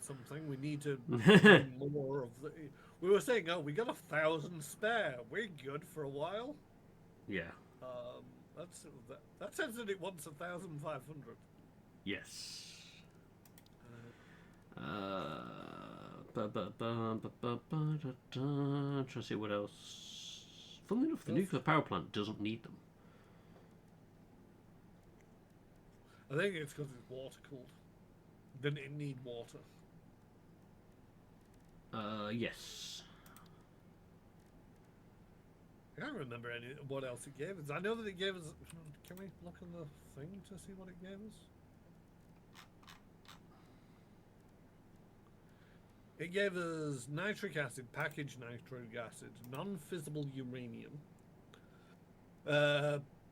something we need to do more of. We were saying, oh, we got 1,000 spare. We're good for a while. Yeah. That says that it wants 1,500. Yes. Trying to see what else. Funnily enough, the nuclear power plant doesn't need them. I think it's because it's water cooled. Didn't it need water? Yes. I can't remember what else it gave us. I know that it gave us. Can we look on the thing to see what it gave us? It gave us nitric acid, packaged nitric acid, non-fissible uranium,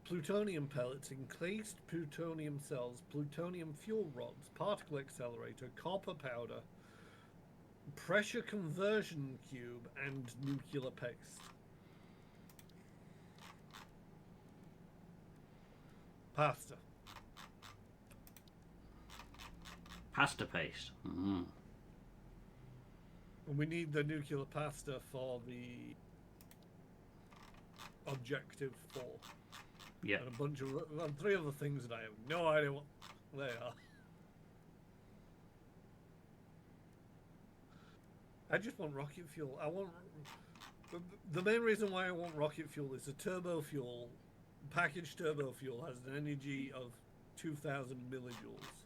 plutonium pellets, encased plutonium cells, plutonium fuel rods, particle accelerator, copper powder, pressure conversion cube, and nuclear paste. Pasta. Pasta paste. Mm. And we need the nuclear pasta for the objective 4. Yeah. And a bunch of and 3 other things that I have no idea what they are. I just want rocket fuel. I want the main reason why I want rocket fuel is the turbo fuel, packaged turbo fuel has an energy of 2,000 millijoules.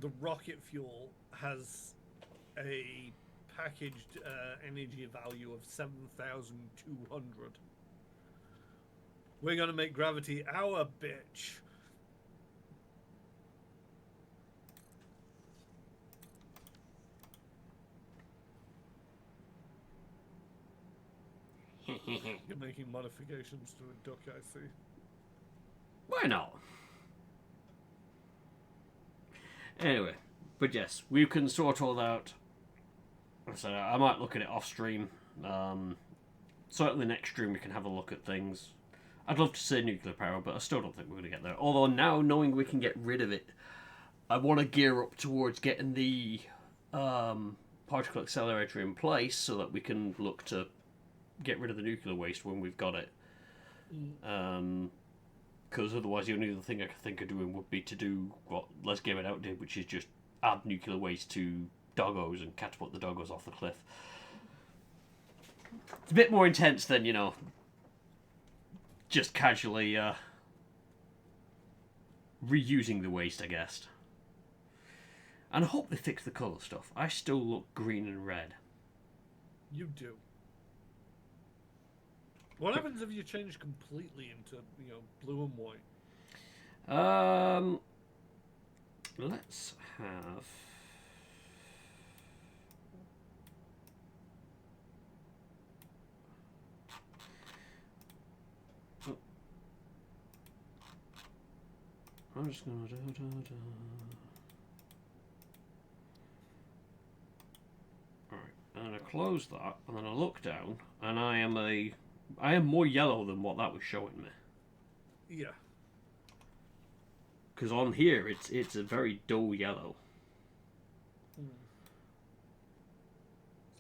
The rocket fuel has a packaged energy value of 7,200. We're gonna make gravity our bitch. You're making modifications to a duck, I see. Why not? Anyway, but yes, we can sort all that out. So I might look at it off stream. Certainly next stream we can have a look at things. I'd love to say nuclear power, but I still don't think we're going to get there. Although now, knowing we can get rid of it, I want to gear up towards getting the particle accelerator in place so that we can look to get rid of the nuclear waste when we've got it. Mm. Because otherwise the only other thing I could think of doing would be to do what Let's Game It Out did, which is just add nuclear waste to doggos and catapult the doggos off the cliff. It's a bit more intense than, just casually reusing the waste, I guess. And I hope they fix the colour stuff. I still look green and red. You do. What happens if you change completely into, blue and white? Let's have... I'm just gonna Alright, and I close that, and then I look down, and I am more yellow than what that was showing me. Yeah. Because on here, it's a very dull yellow. It's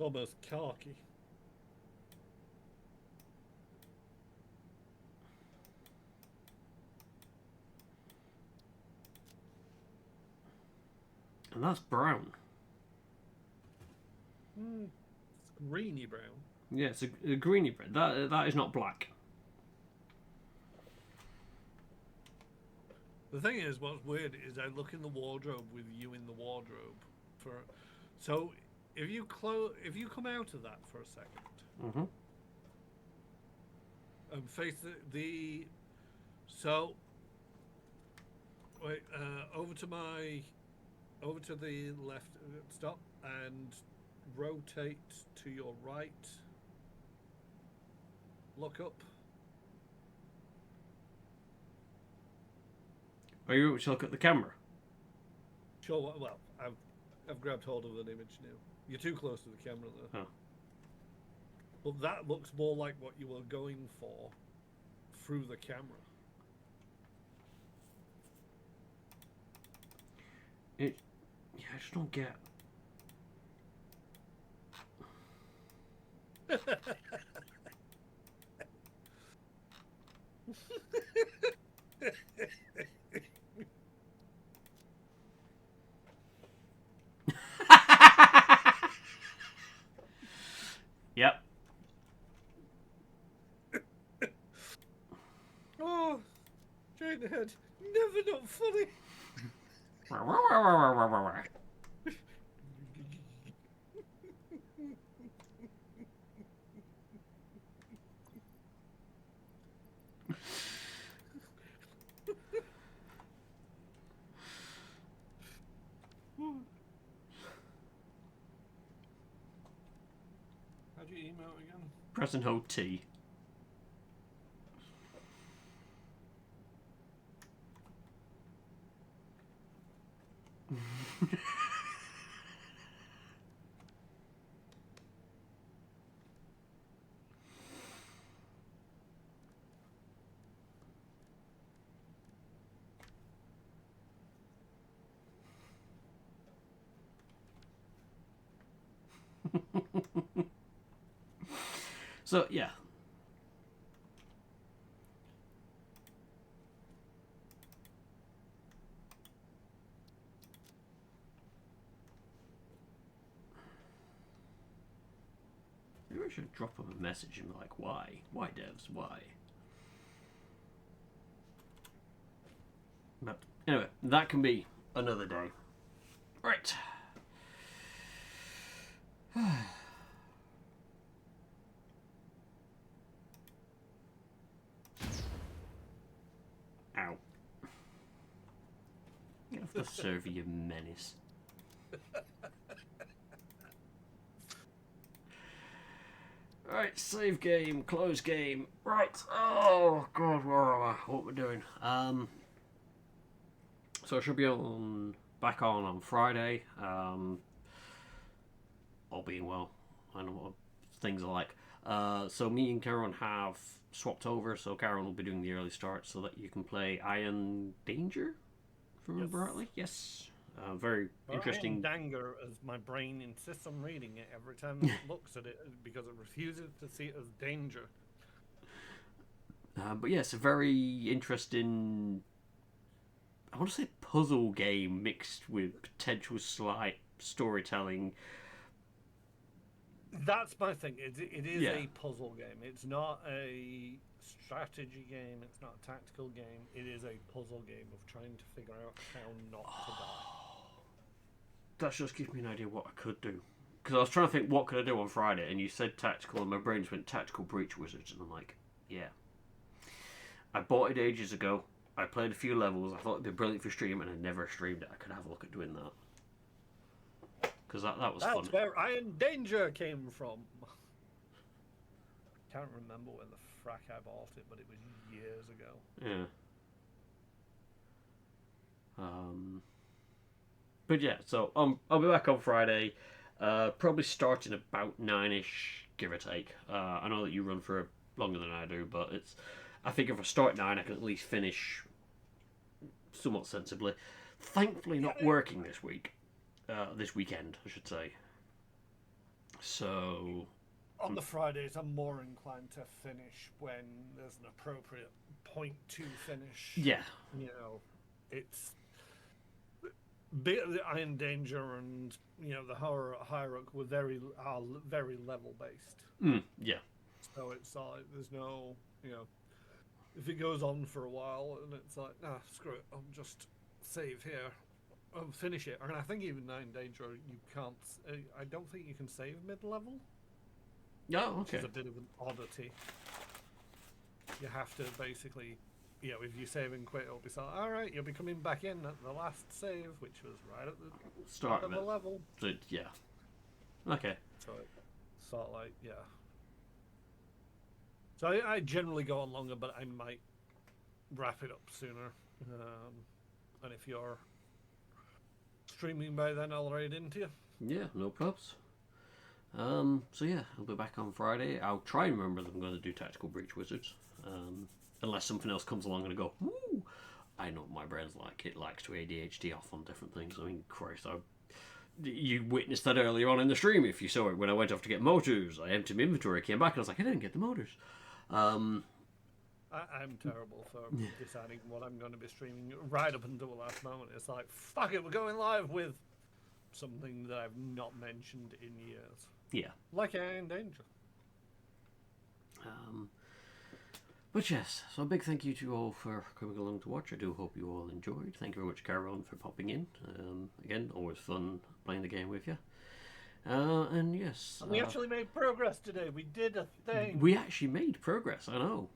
almost khaki. And that's brown. It's greeny brown. Yeah, it's a greeny brown. That is not black. The thing is, what's weird is I look in the wardrobe with you in the wardrobe. So if you come out of that for a second, and face the so wait over to the left, stop, and rotate to your right. Look up. Are you able to look at the camera? Sure. Well, I've grabbed hold of an image now. You're too close to the camera though. Oh. But that looks more like what you were going for through the camera. I just don't get. Yep. Oh, straight ahead. Never not funny. How do you emote again? Press and hold T. So, yeah. Maybe I should drop him a message and be like, why? Why, devs? Why? But, anyway, that can be another day. Right. Ow. Get off the server, you menace. Right, save game, close game. Right. Oh god, where am I? What we're doing? So I should be back on Friday. All being well. I know what things are like. So me and Karen have swapped over. So Karen will be doing the early start, so that you can play Iron Danger. If I remember rightly, yes. Very interesting. Danger, as my brain insists on reading it every time it looks at it because it refuses to see it as danger. But yeah, it's a very interesting, I want to say puzzle game mixed with potential slight storytelling. That's my thing. It is Yeah. a puzzle game. It's not a strategy game. It's not a tactical game. It is a puzzle game of trying to figure out how not to die. That just gives me an idea what I could do. Because I was trying to think what could I do on Friday, and you said tactical, and my brain just went tactical breach wizards, and I'm like, yeah. I bought it ages ago. I played a few levels. I thought it'd be brilliant for stream, and I never streamed it. I could have a look at doing that. Because that was That's fun. where Iron Danger came from. Can't remember when the frack I bought it, but it was years ago. Yeah. But yeah, so I'll be back on Friday. Probably starting about 9ish, give or take. I know that you run for longer than I do, but I think if I start 9, I can at least finish somewhat sensibly. Thankfully, not working this week. This weekend, I should say. So On the Fridays, I'm more inclined to finish when there's an appropriate point to finish. yeah, You know, it's the Iron Danger and the horror Hierarch were very level based. yeah, So it's like there's no if it goes on for a while and it's like screw it, I'll just save here. I'll finish it. And I think even Iron Danger you can't. I don't think you can save mid level. oh, Which okay, is a bit of an oddity. You have to basically, if you save and quit, it'll be like, all right, you'll be coming back in at the last save, which was right at the start start of of the it. level. So, yeah, okay, So it's sort of like, yeah. So I generally go on longer, but I might wrap it up sooner. And if you're streaming by then, I'll raid into you. yeah, no props. So yeah, I'll be back on Friday. I'll try and remember that I'm going to do Tactical Breach Wizards. Unless something else comes along and I go, woo! I know what my brain's like. It likes to ADHD off on different things. I mean, Christ, you witnessed that earlier on in the stream. If you saw it when I went off to get motors, I emptied my inventory, came back, and I was like, I didn't get the motors. I'm terrible for deciding what I'm going to be streaming right up until the last moment. It's like, fuck it, we're going live with something that I've not mentioned in years. Yeah. Like Iron Danger. But yes, so a big thank you to you all for coming along to watch. I do hope you all enjoyed. Thank you very much, Caron, for popping in. Again, always fun playing the game with you. And yes, We actually made progress today. We did a thing. we actually made progress. I know.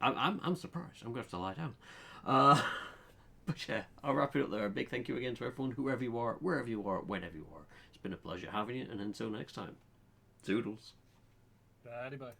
I'm surprised. I'm gonna have to lie down. But yeah, I'll wrap it up there. A big thank you again to everyone, whoever you are, wherever you are, whenever you are. It's been a pleasure having you, and until next time, zoodles. Bye bye.